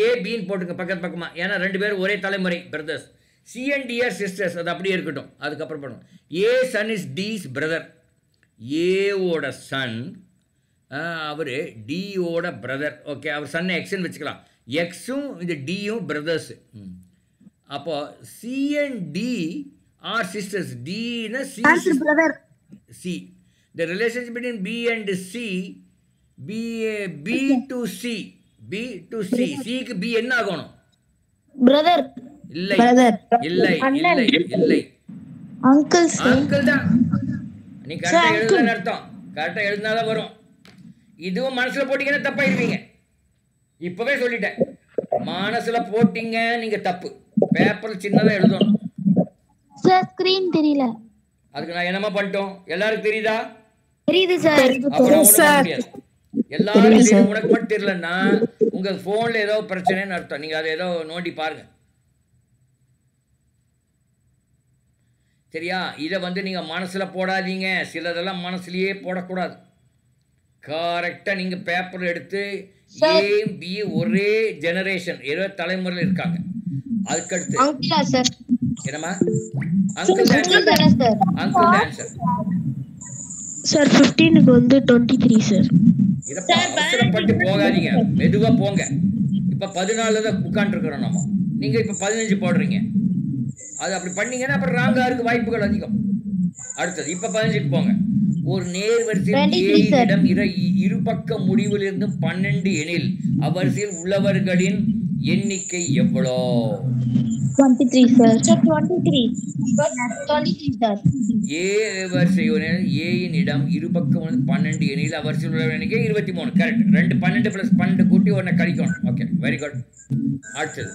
A Bன்னு போட்டுங்க பக்கமாக. ஏன்னா 2 பேரும் ஒரே தலைமுறை brothers. C and D are sisters. அது அப்படியே இருக்கட்டும். அதுக்கப்புறம் பண்ணுவோம். A son is D's brother. ஏவோட சன் அவர் டியோட பிரதர். ஓகே அவர் சன்னை எக்ஸ்ன்னு வச்சுக்கலாம். எக்ஸும் இந்த டியும் பிரதர்ஸு. அப்போ C and D are sisters. டினா C C. The relationship between B and C B to C. B to C. சிக்கு பி என்ன ஆகணும்? பிரதர். இல்லை இல்லை இல்லை இல்லை அங்கிள் அங்கிள் தான். நீ கரெக்டாக எழுதுன்னு அர்த்தம். கரெக்டாக எழுதினாதான் வரும். இதுவும் மனசுல போட்டீங்கன்னா தப்பாயிருவீங்க. இப்பவே சொல்லிட்டேன். மனசுல போட்டீங்க நீங்க தப்பு. பேப்பர் சின்னதா எழுதணும். சார் ஸ்கிரீன் தெரியல. அதுக்கு நான் என்னமா பண்ணிட்டோம்? எல்லாருக்கும் தெரியுதா? தெரியுது சார். எல்லாரும் தெரியும். உனக்கு மட்டும் தெரியலன்னா உங்க போன்ல ஏதோ பிரச்சனைன்னு அர்த்தம். நீங்க அதை ஏதோ நோண்டி பாருங்க. சரியா? இதை வந்து நீங்க மனசுல போடாதீங்க. சிலதெல்லாம் மனசுலயே போடக்கூடாது. கரெக்டாக நீங்கள் பேப்பர் எடுத்து ஏ பி ஒரே ஜெனரேஷன் ஏதோ தலைமுறையில் இருக்காங்க. அதுக்கடுத்து என்னம்மா அங்கிள் ஆன்சர் சார் 15க்கு வந்து 23 சார். இதை அவசரப்பட்டு போகாதீங்க. மெதுவாக போங்க. இப்போ 14 தான் உட்காந்துருக்குறோம் நம்ம. நீங்கள் இப்போ 15 போடுறீங்க. அது அப்படி பண்ணீங்கன்னா அப்புறம் ராங்கா இருக்கு வாய்ப்புகள் அதிகம். அடுத்தது இப்ப 15க்கு போங்க. ஒரு நேர்வரிசையில் 23 sir. ஏயிடம் இருபக்க முடிவிலிருந்து 12 எனில் அவ்வரிசையில் உள்ளவர்களின் எண்ணிக்கை எவ்வளோ? 23 sir. 23. 23 sir. ஏ வரிசையுடன் ஏயின் இடம் இருபக்கம் 12 எனில் அவ்வரிசையில் உள்ள எண்ணிக்கை 23. கரெக்ட். 2 12 + 12 கூட்டி ஒன்றை கழிக்கணும். Okay, very good. அடுத்தது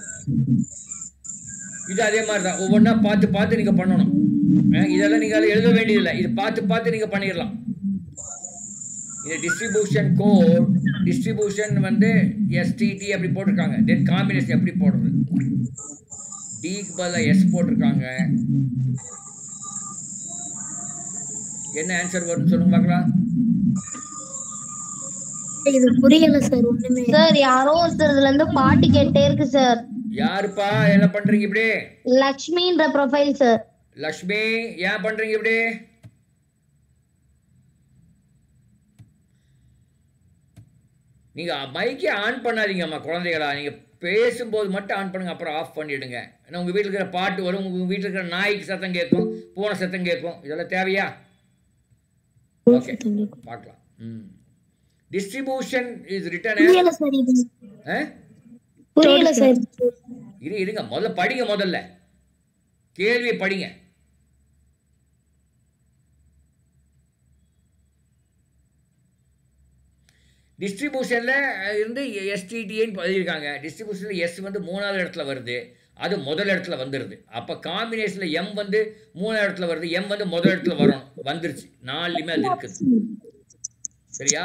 இது அதே மாதிரி தான், ஒவ்வொன்றா பார்த்து பார்த்து நீங்கள் பண்ணணும். இதெல்லாம் நீங்கள் எழுத வேண்டியதில்லை, இது பார்த்து பார்த்து நீங்கள் பண்ணிடலாம். இந்த டிஸ்ட்ரிபியூஷன் கோட், டிஸ்ட்ரிபியூஷன் வந்து எஸ்டிடி அப்படி போட்டிருக்காங்க. தென் காம்பினேஷன் எப்படி போடுறது? டிக்கு பதிலாக எஸ் போட்டிருக்காங்க. என்ன ஆன்சர் வரும்னு சொல்லுங்க பார்க்கலாம். இது புரியல சார் ஒண்ணுமே. சார் யாரோ ஒருத்தர்ல இருந்து பாட்டு கேட்டே இருக்கு சார். யாருப்பா என்ன பண்றீங்க இப்படி? லக்ஷ்மின்ற ப்ரொஃபைல் சார். லக்ஷ்மி ஏன் பண்றீங்க இப்படி? நீங்க மைக்கை ஆன் பண்ணாதீங்கம்மா குழந்தைகளா. நீங்க பேசும்போது மட்டும் ஆன் பண்ணுங்க, அப்புறம் ஆஃப் பண்ணிடுங்க. ஏன்னா உங்க வீட்டில் இருக்கிற பாட்டு வரும், உங்க வீட்டில் இருக்கிற நாய்க்கு சத்தம் கேட்கும், பூனை சத்தம் கேட்கும். இதெல்லாம் தேவையா? ஓகே, பார்க்கலாம். டிஸ்ட்ரிபியூஷன் இஸ் ரிட்டன் புரியல சார் இது. புரியல சார். இருங்க, முதல்ல படிங்க. முதல்ல கேள்வியை படிங்க. டிஸ்ட்ரிபியூஷன்ல இருந்து எஸ்டிடின்னு எழுதியிருக்காங்க. டிஸ்ட்ரிபியூஷன்ல எஸ் வந்து 3வது இடத்துல வருது, அது முதல் இடத்துல வந்துடுது. அப்போ காம்பினேஷன்ல எம் வந்து 3வது இடத்துல வருது, எம் வந்து முதல் இடத்துல வரணும். வந்துருச்சு, 4லுமே அது இருக்குது. சரியா?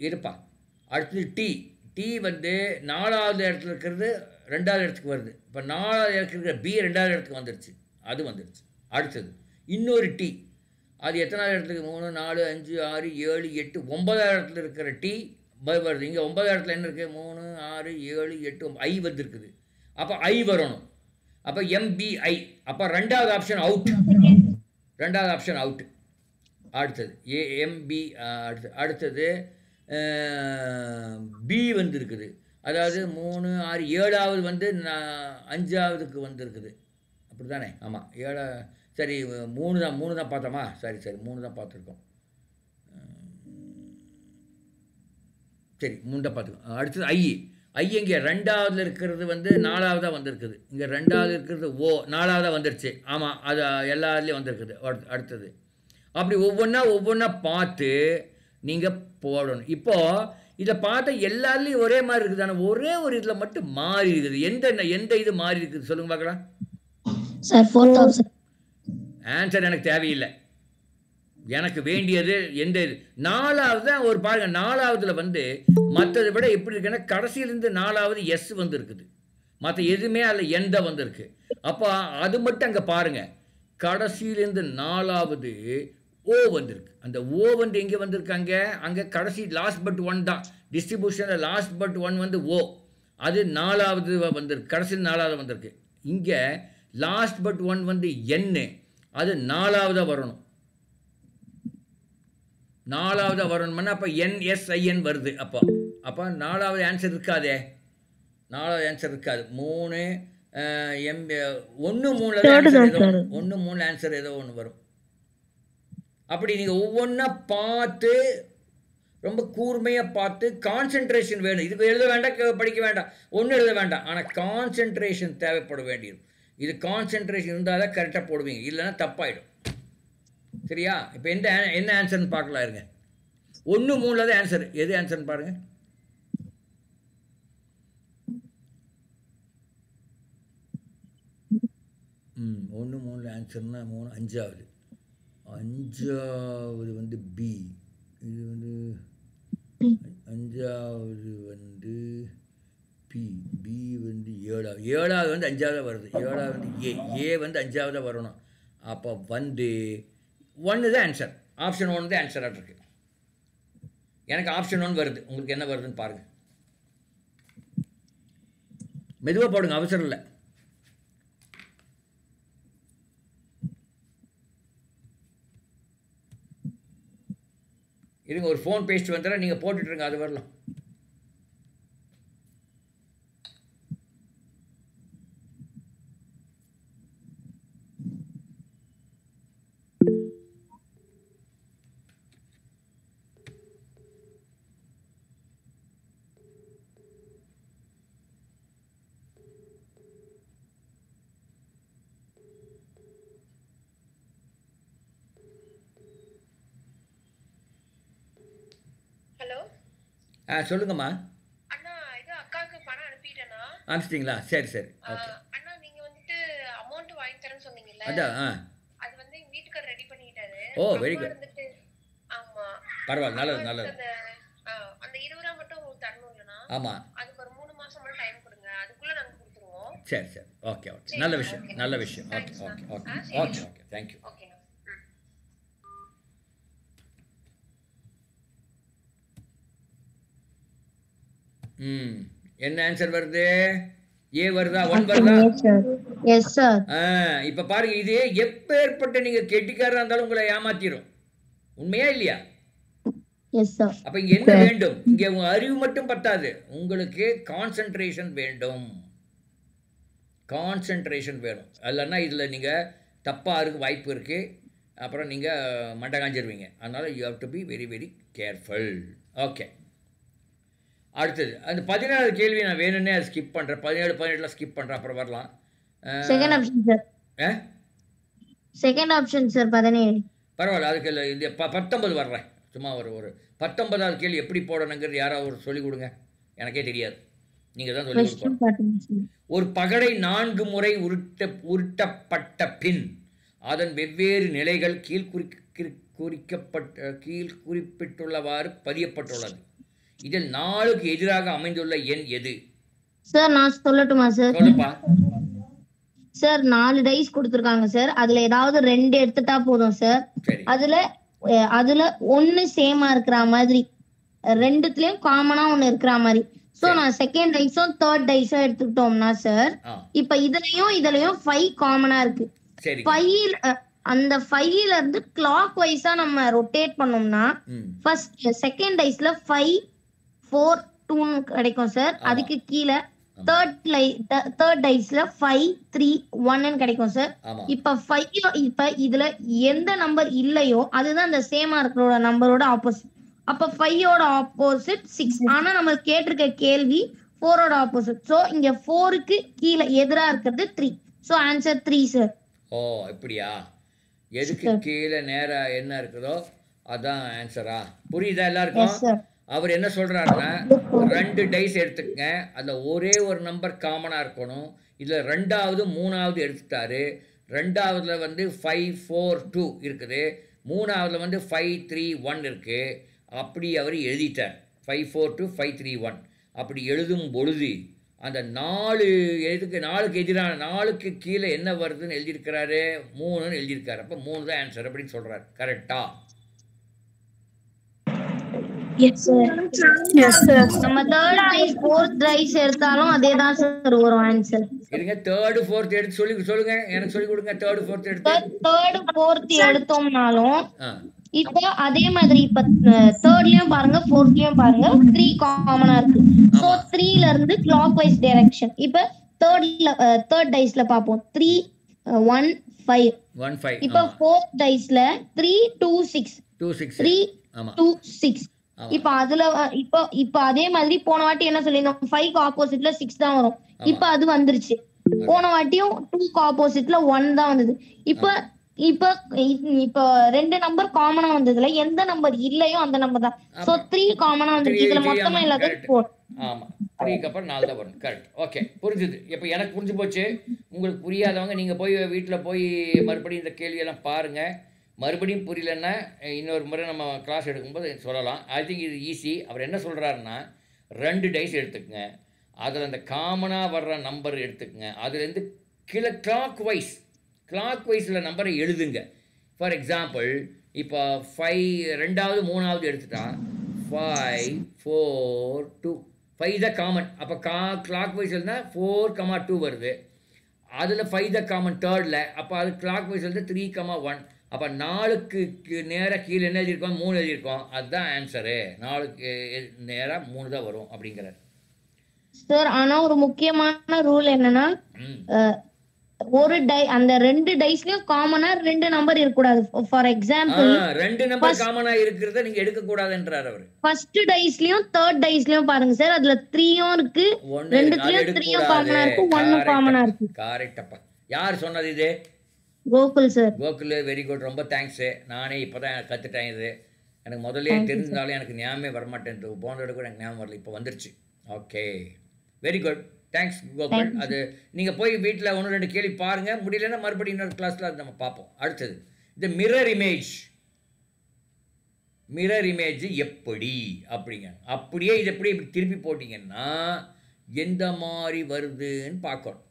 இருப்பா. அடுத்தது டி. டி வந்து 4வது இடத்துல இருக்கிறது 2வது இடத்துக்கு வருது. இப்போ 4வது இடத்துல இருக்கிற பி 2வது இடத்துக்கு வந்துருச்சு, அது வந்துருச்சு. அடுத்தது இன்னொரு டி, அது எத்தனாவது இடத்துக்கு? 3 4 5 6 7 8 9வது இடத்துல இருக்கிற டி வருது. இங்கே 9வது இடத்துல என்ன இருக்குது? 3 6 7 8 ஐ வந்துருக்குது. அப்போ ஐ வரணும். அப்போ எம்பிஐ. அப்போ 2வது ஆப்ஷன் அவுட். 2வது ஆப்ஷன் அவுட். அடுத்தது ஏஎம்பி. அடுத்தது பி வந்துருக்குது. அதாவது 3 6 7வது வந்து 5வதுக்கு வந்துருக்குது. அப்படி தானே? ஆமாம், 7. சரி, 3 தான் பார்த்தோமா? சரி 3 தான் பார்த்துருக்கோம். சரி, 3 தான் பார்த்துக்கோம். அடுத்தது ஐ இங்கே 2வதுல இருக்கிறது வந்து 4வதாக வந்திருக்குது. இங்கே 2வது இருக்கிறது ஓ 4வதாக வந்துருச்சு. ஆமாம், அது எல்லாத்துலேயும் வந்திருக்குது. அடுத்தது அப்படி ஒவ்வொன்றா பார்த்து நீங்கள் போடணும். இப்போது இதை பார்த்தா எல்லாத்துலேயும் ஒரே மாதிரி இருக்குது, ஆனால் ஒரே ஒரு இதில் மட்டும் மாறி இருக்குது. எந்த இது மாறி இருக்குது சொல்லுங்க பார்க்கலாம். சார் 4000. ஆன்சர் எனக்கு தேவையில்லை. எனக்கு வேண்டியது எந்த இது? 4வது தான். ஒரு பாருங்க, 4வதுல வந்து மற்றதை விட எப்படி இருக்குன்னா கடைசியிலேருந்து 4வது எஸ் வந்து இருக்குது, மற்ற எதுவுமே அதில் எந்த வந்திருக்கு. அப்போ அது மட்டும் அங்கே பாருங்கள், கடைசியிலேருந்து 4வது ஓ வந்திருக்கு. அந்த ஓ வந்து எங்கே வந்திருக்காங்க? அங்கே கடைசி லாஸ்ட் பட் 1 தான். டிஸ்ட்ரிபியூஷனில் லாஸ்ட் பட் 1 வந்து ஓ, அது 4வது வந்திருக்கு, கடைசியில் 4வது வந்திருக்கு. இங்கே லாஸ்ட் பட் 1 வந்து என்னு, அது 4வதாக வரணும். 4வதாக வரணும்னா அப்போ என்எஸ்ஐஎன் வருது. அப்போ 4வது ஆன்சர் இருக்காதே. 4வது ஆன்சர் இருக்காது. 3 1 3 ஆன்சர் ஏதோ ஒன்று வரும். அப்படி நீங்கள் ஒவ்வொன்றா பார்த்து ரொம்ப கூர்மையாக பார்த்து கான்சென்ட்ரேஷன் வேணும். இதுக்கு எழுத வேண்டாம், படிக்க வேண்டாம், ஒன்றும் எழுத வேண்டாம். ஆனால் கான்சென்ட்ரேஷன் தேவைப்பட வேண்டியது. இது கான்சென்ட்ரேஷன் இருந்தால் தான் கரெக்டாக போடுவீங்க, இல்லைன்னா தப்பாயிடும். சரியா? இப்போ என்ன ஆன்சர்னு பார்க்கலாம். இருங்க, 1 3 தான் ஆன்சர். எது ஆன்சர்னு பாருங்கள். 1 3 ஆன்சர்னா 3 5வது வந்து பி. இது வந்து 5வது வந்து பி. பி வந்து 7வது வந்து 5வது வருது. 7வது வந்து ஏ வந்து 5வது வரணும். அப்போ வந்து 1 தான் ஆன்சர். ஆப்ஷன் 1 தான் ஆன்சராக இருக்கு. எனக்கு ஆப்ஷன் 1 வருது. உங்களுக்கு என்ன வருதுன்னு பாருங்கள். மெதுவாக போடுங்க, அவசரம் இல்லை. இருங்க, ஒரு ஃபோன் பேசிட்டு வந்துடுறேன், நீங்கள் போட்டுட்ருங்க, அது வரலாம். சொல்லுங்கம்மா. அண்ணா இது அக்காவுக்கு பணம் அனுப்பிட்டேனா? அனுப்பிச்சிட்டிங்களா? சரி சரி ஓகே. அண்ணா நீங்க வந்துட்டு அமௌண்ட் வாங்கி தரேன்னு சொன்னீங்கல்ல, அதான் அது வந்து எங்க வீட்டுக்காரர் ரெடி பண்ணிட்டாரு. ஓ வெரி அம்மா குட். வந்துட்டு ஆமா பரவாயில்ல, அம்மா நல்லது வந்துட்டு நல்லது. அந்த 20 மட்டும் உங்களுக்கு தரணும் இல்லைனா, ஆமாம் அதுக்கு ஒரு 3 மாசம் மட்டும் டைம் கொடுங்க, அதுக்குள்ள நாங்க கொடுத்துருவோம். சரி சரி ஓகே ஓகே நல்ல விஷயம் நல்ல விஷயம். Okay okay okay okay okay thank you. ஓகேண்ணா. என்ன ஆன்சர் வருது? ஏ வருதா? 1 வருதா? Yes sir. இப்போ பாருங்க, இது எப்பேற்பட்ட நீங்க கெட்டிக்காரா இருந்தாலும் உங்களை ஏமாத்திரும். உண்மையா இல்லையா? Yes sir. அப்ப இங்க என்ன வேண்டும்? இங்க உங்க அறிவு மட்டும் பத்தாது, உங்களுக்கு கான்சென்ட்ரேஷன் வேண்டும். கான்சென்ட்ரேஷன் வேணும். இல்லைன்னா இதுல நீங்க தப்பா இருக்க வாய்ப்பு இருக்கு. அப்புறம் நீங்க மண்டை காஞ்சிருவீங்க. அதனால you have to be very very careful. Okay, அடுத்தது அந்த 17 கேள்வி நான் வேணும்னே அதை ஸ்கிப் பண்ணுறேன். 17 18 ஸ்கிப் பண்ணுறேன், அப்புறம் வரலாம். Second option sir. Second option sir 17. பரவாயில்ல, அதுக்கு இல்லை. இந்த 19 வர்றேன். சும்மா ஒரு 19வது கேள்வி எப்படி போடணுங்கிறது யாராவது ஒரு சொல்லிக் கொடுங்க. எனக்கே தெரியாது, நீங்கள் தான் சொல்லிக் கொடுக்கணும். ஒரு பகடை 4 முறை உருட்டப்பட்ட பின் அதன் வெவ்வேறு நிலைகள் கீழ் குறிப்பிட்டுள்ளவாறு பதியப்பட்டுள்ளது. இதில் 4க்கு எதிராக அமைந்துள்ள எண் எது? சார் நான் சொல்லட்டுமா சார்? சொல்லுப்பா. சார் 4 டைஸ் கொடுத்துருக்காங்க சார். அதுல ஏதாவது 2 எடுத்துட்டா போதும் சார். அதுல 1 சேமா இருக்கிற மாதிரி, 2த்துலயும் காமனா 1 இருக்கிற மாதிரி. சோ நான் செகண்ட் டைஸும் தேர்ட் டைஸும் எடுத்துக்கிட்டோம்னா சார், இப்ப இதுலயும் 5 காமனா இருக்கு. 5 அந்த 5ல இருந்து கிளாக் வைஸா நம்ம ரொட்டேட் பண்ணோம்னா ஃபர்ஸ்ட் செகண்ட் டைஸ்ல 5 4 2 கிடைக்கும் சார். அதுக்கு கீழே தேர்ட் டைஸ்ல 5 3 1 கிடைக்கும் சார். இப்ப இதுல எந்த நம்பர் இல்லையோ அதுதான் அந்த சேமா இருக்கிற நம்பரோட ஆப்போசிட். அப்ப 5ஓட ஆப்போசிட் 6. ஆனா நம்ம கேட்டிருக்க கேள்வி 4ஓட ஆப்போசிட். சோ இங்க 4க்கு கீழே எதிரா இருக்கிறது 3. So answer 3 sir. ஓ இப்படியா? எதுக்கு கீழே நேரா என்ன இருக்குதோ அதான் ஆன்சரா? புரியுதா எல்லாருக்கும்? அவர் என்ன சொல்றாருன்னா, 2 டைஸ் எடுத்துக்கங்க, அதுல ஒரே ஒரு நம்பர் காமனா இருக்கணும். இதுல 2வது 3வது எடுத்துட்டாரு. 2வதுல வந்து 5 4 2 இருக்குது. 3வதுல வந்து 5 3 1 இருக்கு. அப்படி அவர் எழுதிட்டார். 5 4 2 5 3 1 அப்படி எழுதும் பொழுது அந்த 4க்கு எதிரான 4க்கு கீழே என்ன வருதுன்னு எழுதியிருக்கிறாரு? 3ன்னு எழுதியிருக்காரு. அப்போ 3 தான் ஆன்சர் அப்படின்னு சொல்றாரு. கரெக்டா? நம்ம தேர்ட் டைஸ் ஃபோர்த் டைஸ் எடுத்தாலும் அதே தான் சார் வரும் ஆன்சர். இருங்க, தேர்ட் ஃபோர்த் எடுத்து சொல்லுங்க, எனக்கு சொல்லி கொடுங்க. தேர்ட் ஃபோர்த் எடுத்து தேர்ட் ஃபோர்த் எடுத்தோம்னாலும் இப்போ அதே மாதிரி இப்ப தேர்ட்லயும் பாருங்க ஃபோர்த்லயும் பாருங்க 3 காமனா இருக்கு. சோ 3ல இருந்து கிளாக் வைஸ் டைரக்ஷன். இப்ப தேர்ட் டைஸ்ல பாப்போம். 3 1 5. இப்ப ஃபோர்த் டைஸ்ல 3 2 6 3 2 6. இப்ப அதுல இப்ப அதே மாதிரி போன வாட்டி என்ன சொல்லிருந்தோம்? 5க்கு ஆப்போசிட்ல 6 தான் வரும். இப்ப அது வந்துருச்சு. போன வாட்டியும் 2க்கு ஆப்போசிட்ல 1 தான் வந்தது. இப்ப 2 நம்பர் காமனா வந்ததுல எந்த நம்பர் இல்லையோ அந்த நம்பர் தான். சோ 3 காமனா வந்துருக்கு. இதுல மொத்தமா இல்லாத 4. ஆமா, 3க்கு அப்புறம் 4 தான் வரும். கரெக்ட். ஓகே, புரிஞ்சுது. இப்போ எனக்கு புரிஞ்சு போச்சு. உங்களுக்கு புரியாதவங்க நீங்க போய் வீட்டில் போய் மறுபடியும் இந்த கேள்வியெல்லாம் பாருங்க. மறுபடியும் புரியலன்னா இன்னொரு முறை நம்ம கிளாஸ் எடுக்கும்போது சொல்லலாம். ஐ திங்க் இது ஈஸி. அவர் என்ன சொல்கிறாருன்னா, 2 டைஸ் எடுத்துக்கங்க, அதில் அந்த காமனாக வர்ற நம்பர் எடுத்துக்கங்க, அதுலேருந்து கீழே கிளாக் வைஸில் நம்பரை எழுதுங்க. ஃபார் எக்ஸாம்பிள் இப்போ 5 2வது 3வது எடுத்துட்டா 5 4 2 5 தான் காமன். அப்போ கிளாக் வைஸ் இருந்தால் 4 2 வருது. அதில் 5 தான் காமன் தேர்டில். அப்போ அது கிளாக் வைஸ் வந்து 3 1. அப்போ 4க்கு நேராக கீழே என்ன எழுதியிருக்கோம்? 3 எழுதியிருக்கோம். அதுதான் ஆன்சரு. 4க்கு நேராக 3 தான் வரும் அப்படிங்கிறார் சார். ஆனா ஒரு முக்கியமான ரூல் என்னன்னா, அந்த 2 டைஸ்லயும் காமனா 2 நம்பர் இருக்க கூடாது. ஃபார் எக்ஸாம்பிள் 2 நம்பர் காமனா இருக்கிறத நீங்க எடுக்க கூடாதுன்றார் அவர். ஃபர்ஸ்ட் டைஸ்லயும் தேர்ட் டைஸ்லயும் பாருங்க சார், அதுல 3யும் இருக்கு, 2த்துலயும் 3யும் காமனா இருக்கு, 1ம் காமனா இருக்கு. கரெக்ட் அப்பா. யார் சொன்னது இது? Gokul sir. Gokul, very good, ரொம்ப தேங்க்ஸ். நானே இப்பதான் கத்துட்டேன் இது. எனக்கு முதல்ல தெரிஞ்சாலும் எனக்கு ஞாபகமே வரமாட்டேன். போன கூட எனக்கு ஞாபகம் வரல, இப்போ வந்துருச்சு. Okay, very good, thanks Gokul. அது நீங்கள் போய் வீட்டில் 1-2 கேள்வி பாருங்கள், முடியலன்னா மறுபடியும் இன்னொரு கிளாஸில் அது நம்ம பார்ப்போம். அடுத்தது இந்த மிரர் இமேஜ் எப்படி அப்படிங்க, அப்படியே இது எப்படி இப்படி திருப்பி போட்டிங்கன்னா எந்த மாதிரி வருதுன்னு பார்க்கணும்.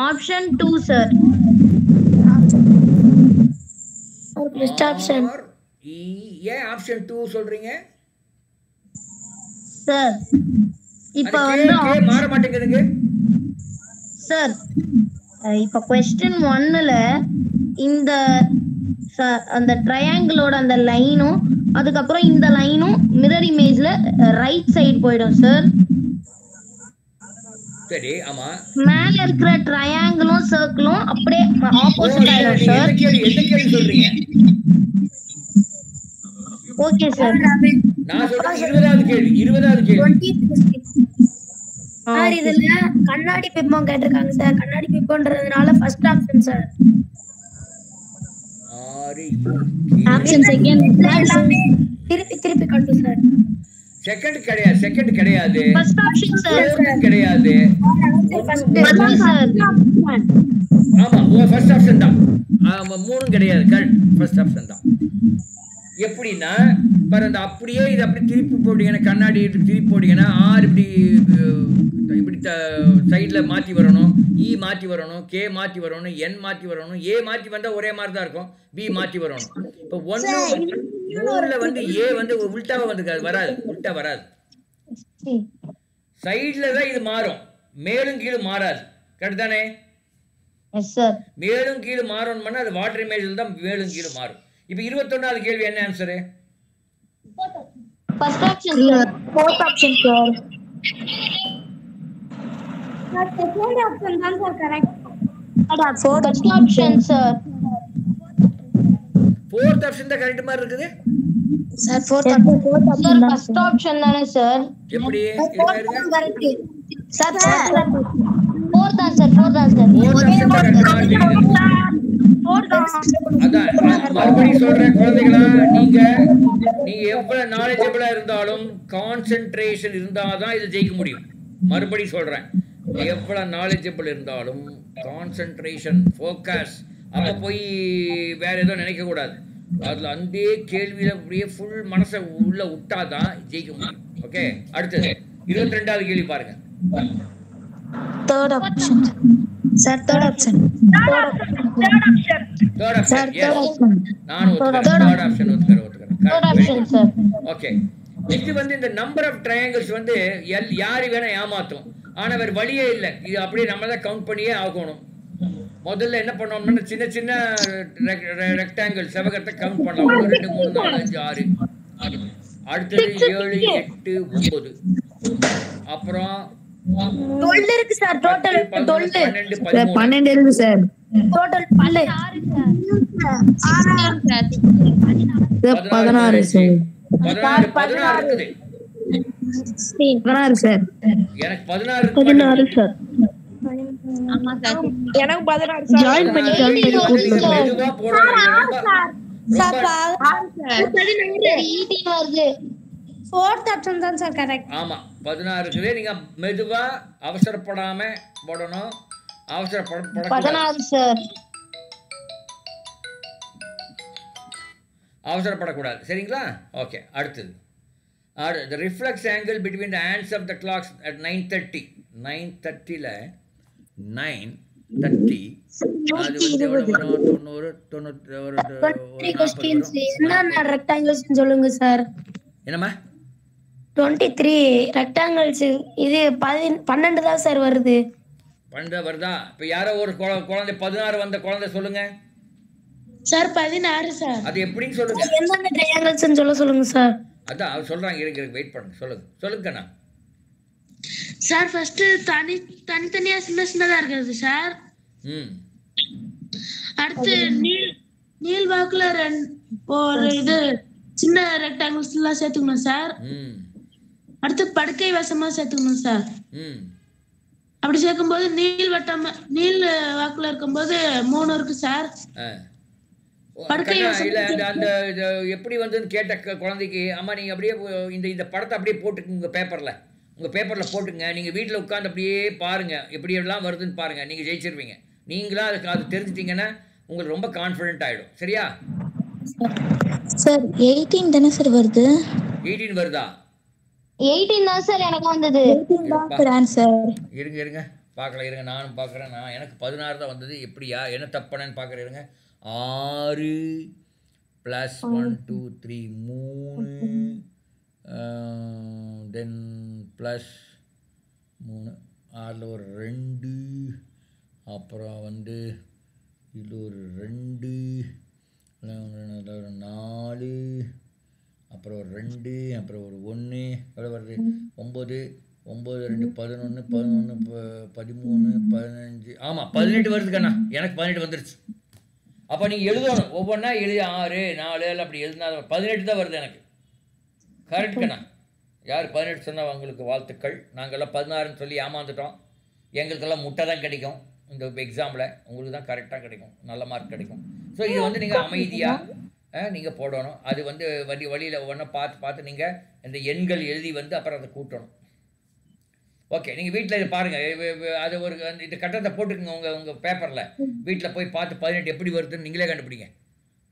Option 2 sir. Best option. ஏன் ஆப்ஷன் 2 சொல்றீங்க சார்? இப்போ மாற மாட்டேங்குதுங்க சார். இப்போ क्वेश्चन 1ல இந்த அந்த ட்ரையாங்கிளோட அந்த லைனும் அதுக்கப்புறம் இந்த லைனும் மிரர் இமேஜ்ல ரைட் சைடு போய்டும் சார். சரி, ஆமா. மேல இருக்கிற ட்ரையாங்கிளும் சர்க்கிளும் அப்படியே ஆப்போசிட் ஆயிடும் சார். எந்த கேள்வி சொல்றீங்க? ஓகே சார், நான் சொல்றது 20வது கேள்வி. சார் இதுல கண்ணாடி பிம்பம் கேட்டிருக்காங்க சார். கண்ணாடி பிம்பம்ன்றதுனால first option sir. Option second திருப்பி கண்டு சார். செகண்ட் கிடையாது. First option sir. கிடையாது. First sir. ஆமா, ஃபர்ஸ்ட் ஆப்ஷன் தான். ஆமா, 3 கிடையாது. கரெக்ட், ஃபர்ஸ்ட் ஆப்ஷன் தான். எப்படின்னா பாருங்க, அப்படியே இது அப்படி திருப்பி போட்டீங்கன்னா, கண்ணாடி திருப்பி போட்டீங்கன்னா ஆர் இப்படி சைடில் மாற்றி வரணும், இ மாற்றி வரணும், கே மாற்றி வரணும், என் மாற்றி வரணும், ஏ மாற்றி வந்தால் ஒரே மாதிரி தான் இருக்கும், பி மாற்றி வரணும். இப்போ 1 வந்து ஏ வந்து உல்டாவை வந்து வராது, உல்டா வராது. சைடில் தான் இது மாறும், மேலும் கீழும் மாறாது. கரெக்ட் தானே? மேலும் கீழும் மாறும் பண்ணால் அது வாட்டர் இமேஜில் தான் மேலும் கீழும் மாறும். இப்போ 21வது கேள்வி என்ன answer? First option sir. Fourth option sir. Second option தான் sir correct. First option sir. Fourth option தான் கரெக்ட் மாதிரி இருக்குது sir. Fourth option sir first option தானே சார்? எப்படி கரெக்ட் சார். Fourth answer. மறுபடியும் சொல்றேன் குழந்தைகளா, நீங்க எவ்வளவு நாலேஜபிளா இருந்தாலும் கான்சென்ட்ரேஷன் இருந்தாதான் இது ஜெயிக்க முடியும். மறுபடியும் சொல்றேன், எவ்வளவு நாலேஜபிள் இருந்தாலும் கான்சென்ட்ரேஷன், ஃபோக்கஸ், அப்ப போய் வேற ஏதோ நினைக்க கூடாது. அதுல அந்த கேள்வியில அப்படியே ஃபுல் மனசை உள்ள விட்டாதான் ஜெயிக்க முடியும். ஓகே, அடுத்தது 22வது கேள்வி பாருங்க. Third option sir. Third option. நான் தேர்ட் ஆப்ஷன் ஒத்துக்கிறேன். ஓகே, நெக்ஸ்ட் வந்து இந்த நம்பர் ஆஃப் ட்ரையாங்கிள்ஸ் வந்து யாரு வேணா ஏமாத்தும், ஆனா வேற வழியே இல்லை. இது அப்படியே நம்ம தான் கவுண்ட் பண்ணியே ஆகணும். முதல்ல என்ன பண்ணோம்னா சின்ன சின்ன ரெக்டாங்கிள் செவகத்தை கவுண்ட் பண்ணலாம். 1 2 3 4 5 6. அடுத்தது 7 8 9. அப்புறம் 12 இருக்கு சார். டோட்டல் 12 இருக்கு சார். Total 16 sir. 16 சார். 16 இருக்குது. 16 சார். எனக்கு 16 சார். ஆமா சார். எனக்கு 16 சார். ஜாயின் பண்ணிட்டாங்க. மெதுவா போடுறாங்க சார். 18 வருது. ஃபோர்த் ஆப்ஷன் தான் சார் கரெக்ட். ஆமா, 16 இருக்குது. நீங்க மெதுவா அவசரப்படாம போடணும். அவசரப்பட 16 சார். அவசரப்படக்கூடாது, சரிங்களா? ஓகே, அடுத்தது the reflex angle between the hands of the clocks at 9:30. 9:30ல 9:30 அது வந்து எவ்வளவு வரும்? 90 क्वेश्चंस என்னென்ன ரெக்டாங்கிள்ஸ் சொல்லுங்க சார். என்னம்மா? 23 ரெக்டாங்கிள்ஸ். இது 12 தான் சார் வருது. 12 வருதா? இப்போ யாரோ ஒரு குழந்தை 16 வந்த குழந்தை சொல்லுங்க சார். 16 சார். அது எப்படின்னு சொல்லுங்க. என்னென்ன ட்ரையாங்கிள்ஸ்னு சொல்லுங்க சார். அதான் அவர் சொல்றாங்க, இருக்கு வெயிட் பண்ணுங்க. சொல்லுங்கண்ணா. சார் ஃபர்ஸ்ட் தனித்தனியா சின்னதா இருக்குது சார். அடுத்து நீள்வாக்குல ஒரு இது சின்ன ரெக்டாங்கிள்ஸ் எல்லாம் சேர்த்துக்கணும் சார். அடுத்து படுக்கை வசமா சேர்த்துக்கணும் சார். அப்படி சேர்க்கும்போது நீள் வாக்குல இருக்கும்போது 3 இருக்கு சார். அந்த எப்படி வந்துன்னு கேட்ட குழந்தைக்கு அம்மா நீங்க அப்படியே இந்த படத்தை அப்படியே போட்டுக்குங்க உங்க பேப்பர்ல போட்டுங்க. நீங்க வீட்டில் உட்காந்து அப்படியே பாருங்க எப்படி எல்லாம் வருதுன்னு பாருங்க. நீங்க ஜெயிச்சிருவீங்க. நீங்களா அது தெரிஞ்சிட்டீங்கன்னா உங்களுக்கு ரொம்ப கான்ஃபிடென்ட் ஆயிடும். சரியா சார்? 18 தானே சார் வருது? 18 வருதா? 18 தான் சார் எனக்கு வந்தது. இருங்க பார்க்கலாம். இருங்க நானும் பார்க்குறேன். எனக்கு 16 தான் வந்தது. எப்படியா என்ன தப்பானு பார்க்குறேன். இருங்க 6 + 1 2 3 3 தென் ப்ளஸ் 3 6ல் ஒரு 2 அப்புறம் வந்து இதில் ஒரு 2 ஒரு 4 அப்புறம் ஒரு 2 அப்புறம் ஒரு 1 எவ்வளோ வருது? 9 9 2 11 11 13 15 ஆமாம் 18 வருது கண்ணா. எனக்கு 18 வந்துருச்சு. அப்போ நீங்கள் எழுதணும் ஒவ்வொன்றா எழுதி 6 4 அப்படி எழுதினா 18 தான் வருது எனக்கு. கரெக்ட் கண்ணா. யார் 18 சொன்னால் அவங்களுக்கு வாழ்த்துக்கள். நாங்கள்லாம் 16ன்னு சொல்லி ஏமாந்துட்டோம். எங்களுக்கெல்லாம் முட்டை தான் கிடைக்கும் இந்த எக்ஸாமில். உங்களுக்கு தான் கரெக்டாக கிடைக்கும், நல்ல மார்க் கிடைக்கும். ஸோ இது வந்து நீங்கள் அமைதியாக நீங்கள் போடணும். அது வந்து வழியில் ஒவ்வொன்றா பார்த்து நீங்கள் இந்த எண்கள் எழுதி வந்து அப்புறம் அதை கூட்டணும். ஓகே, நீங்கள் வீட்டில் இது பாருங்கள். அது ஒரு இந்த கட்டத்தை போட்டுக்குங்க உங்கள் பேப்பரில். வீட்டில் போய் பார்த்து 18 எப்படி வருதுன்னு நீங்களே கண்டுபிடிங்க.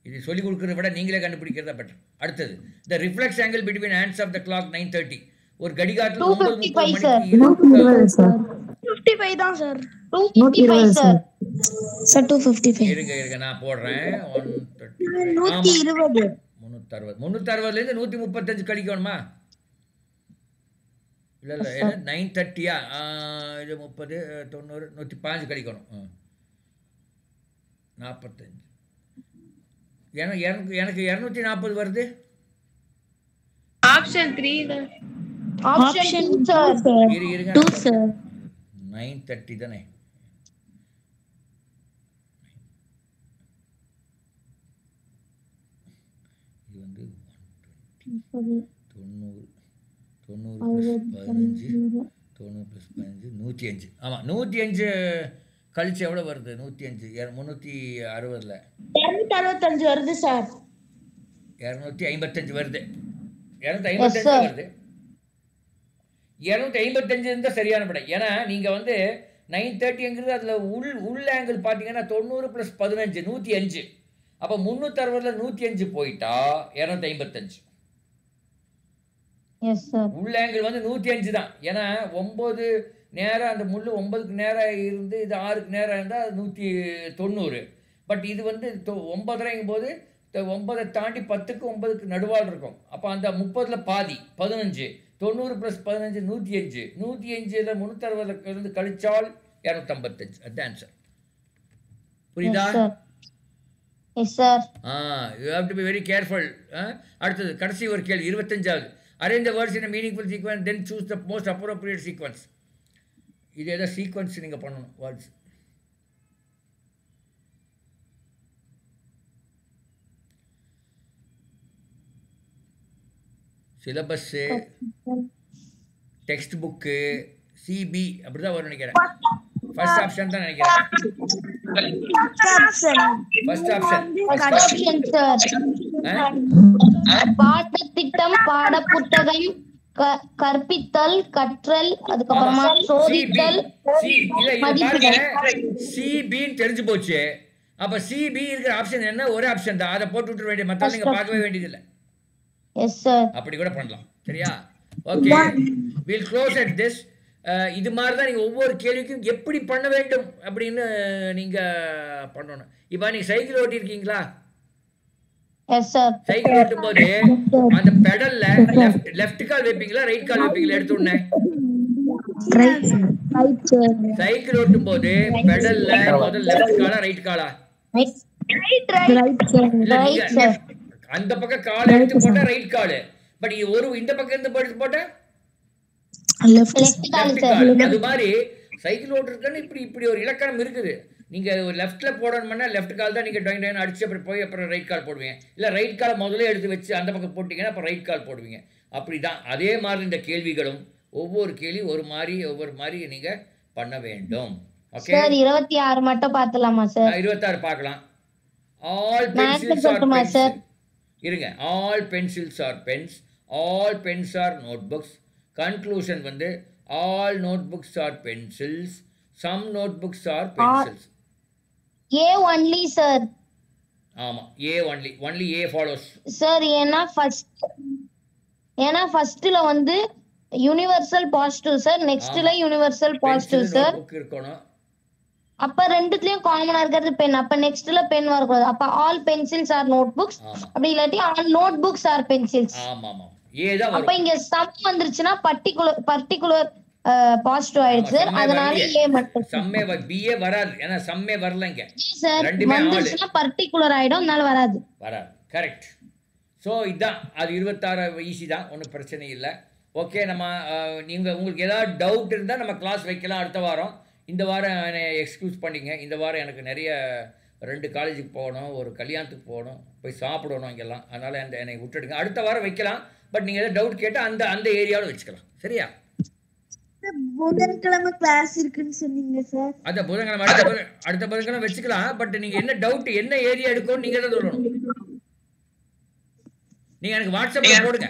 இது சொல்லிக் கொடுக்குறத விட நீங்களே கண்டுபிடிக்கிறதா பெட்டர். அடுத்தது the reflex angle between hands of the clock 9:30. ஒரு கடிகாரத்தில் 255 தான் சார். 255 சார். சார் 255. இருங்க நான் போடுறேன். 120 360லேருந்து 135 கழிக்கணுமா? இல்லை 9:30யா? இது 30 90 105 கழிக்கணும். 45. எனக்கு 240 வருது. Option 3 option 2 sir. இருங்க 2 சார். 9:30 தானே? இது வந்து 90 + 15 105. ஆமாம் 105 கழிச்சு எவ்வளோ வருது? 105 360ல் 265 வருது சார். 255 வருது. 255 வருது. 255 இருந்தால் சரியான விடை. ஏன்னா நீங்கள் வந்து 9:30ங்கிறது அதில் உள் ஆங்கிள் பார்த்தீங்கன்னா 90 + 15 105. அப்போ 360ல் 105 போயிட்டா 255. உள் ஆங்கிள் வந்து 105 தான். ஏன்னா 9 நேராக அந்த முள் 9க்கு நேராக இருந்து இது 6க்கு நேராக இருந்தால் 190. பட் இது வந்து 9:30ங்கும் போது 9 தாண்டி 10க்கு 9க்கு நடுவால் இருக்கும். அப்போ அந்த 30ல் பாதி 15. 90 + 15 105. 105ல் 360 கழிச்சால் 255. அதுதான் ஆன்சர். புரியுதா? Yes sir. You have to be very careful. அடுத்தது கடைசி ஒரு கேள்வி 25வது. Arrange the words in a meaningful sequence, then choose the most appropriate sequence. இது ஏதோ சீக்வன்ஸ் நீங்கள் பண்ணணும். வேர்ட்ஸ் சிலபஸ்ஸு டெக்ஸ்ட் புக்கு சிபி அப்படி தான் வரும் நினைக்கிறேன். ஃபர்ஸ்ட் ஆப்ஷன் தான் நினைக்கிறேன். First option sir. பாடத்திட்டம், பாடப்புத்தகம், கற்பித்தல், கற்றல், அதுக்கப்புறமா சோதித்தல், சிபின்னு தெரிஞ்சு போச்சு. அப்ப சிபி இருக்கிற ஆப்ஷன் என்ன? ஒரே ஆப்ஷன் தான். அதை போட்டு விட்டுற வேண்டிய, மற்ற நீங்க பார்க்கவே வேண்டியதில்லை. Yes sir. அப்படி கூட பண்ணலாம். சரியா? Okay, will close at this. இது மாதிரி தான் நீங்கள் ஒவ்வொரு கேள்விக்கும் எப்படி பண்ண வேண்டும் அப்படின்னு நீங்கள் பண்ணணும். இப்போ நீங்கள் சைக்கிள் ஓட்டியிருக்கீங்களா? சைக்கிள் ஓட்டும் போது அந்த பெடல்ல லெஃப்ட் கால் வைப்பீங்களா ரைட் கால் வைப்பீங்களா? எடுத்த உடனே சைக்கிள் ஓட்டும் போது பெடல்ல முதல்ல லெஃப்ட் காலா ரைட் காலா? அந்த பக்கம் கால் எடுத்து போட்டா ரைட் காலு. பட் இந்த பக்கம் இருந்து போட்டா லெஃப்ட் கால். அது மாதிரி சைக்கிள் ஓட்டுறதுன்னு இப்படி ஒரு இலக்கணம் இருக்குது. நீங்கள் லெஃப்ட்டில் போடணும்னா லெஃப்ட் கால் தான் நீங்கள் டாயின் டாயின் அடிச்சு அப்புறம் போய் அப்புறம் ரைட் கால் போடுவீங்க. இல்லை ரைட் காலை முதல்ல எடுத்து வச்சு அந்த பக்கம் போட்டிங்கன்னா அப்புறம் ரைட் கால் போடுவீங்க. அப்படி தான் அதே மாதிரி இந்த கேள்விகளும் ஒவ்வொரு கேள்வி ஒவ்வொரு மாதிரி நீங்கள் பண்ண வேண்டும். ஓகே சார் 26 மட்டும் பார்த்துலாமா சார்? 26 பார்க்கலாம். ஆல் நான் பென்சில்ஸ் answer ஆர் சொல்லட்டுமா பென்ஸ். சார்? இருங்க. All pencils are pens, all pens are notebooks. Conclusion வந்து all notebooks are pencils, some notebooks are pencils. A only sir. ஆமாம், A only A follows. Sir ஏன்னா ஃபர்ஸ்ட்ல வந்து universal positive sir, நெக்ஸ்ட்ல universal positive sir. Book இருக்கணும். அப்ப ரெண்டுத்துலயும் காமனா இருக்கிறது பென். அப்ப நெக்ஸ்ட்ல பென் வரக்கூடாது. அப்ப all pencils are notebooks, அப்படி இல்லாட்டி all notebooks are pencils. ஆமா ஆமா, ஏ தான் அப்ப வரும். இங்க சம் வந்துருச்சுன்னா பர்టిక్యులர் பாசிட்டிவ் ஆயிடுச்சு சார். அதனால ஏ மட்டும். சம்மே பிஏ வராது, ஏன்னா சம்மே வரல இங்க. சார் ரெண்டுமே ஆல் வந்துருச்சுன்னா பர்టిక్యులர் ஆயிடும், அதனால வராது. கரெக்ட். ஸோ இதுதான், அது 26 ஈஸி தான், ஒன்றும் பிரச்சனை இல்லை. ஓகே, நம்ம உங்களுக்கு ஏதாவது டவுட் இருந்தால் நம்ம கிளாஸ் வைக்கலாம் அடுத்த வாரம். இந்த வாரம் என்னை எக்ஸ்கியூஸ் பண்ணிங்க. இந்த வாரம் எனக்கு நிறைய 2 காலேஜுக்கு போகணும், ஒரு கல்யாணத்துக்கு போகணும், போய் சாப்பிடணும் இங்கெல்லாம். அதனால் என்னை விட்டுடுங்க. அடுத்த வாரம் வைக்கலாம். பட் நீங்கள் ஏதாவது டவுட் கேட்டால் அந்த ஏரியாவில் வச்சுக்கலாம். சரியா? புதன்கிழமை கிளாஸ் இருக்குன்னு சொன்னீங்க சார். அதான் புதன்கிழமை அடுத்த புதன்கிழமை வச்சுக்கலாம். பட் நீங்கள் என்ன டவுட், என்ன ஏரியா எடுக்கணும் நீங்கள் தான் சொல்லணும். நீங்கள் எனக்கு வாட்ஸ்அப்பில் போடுங்க.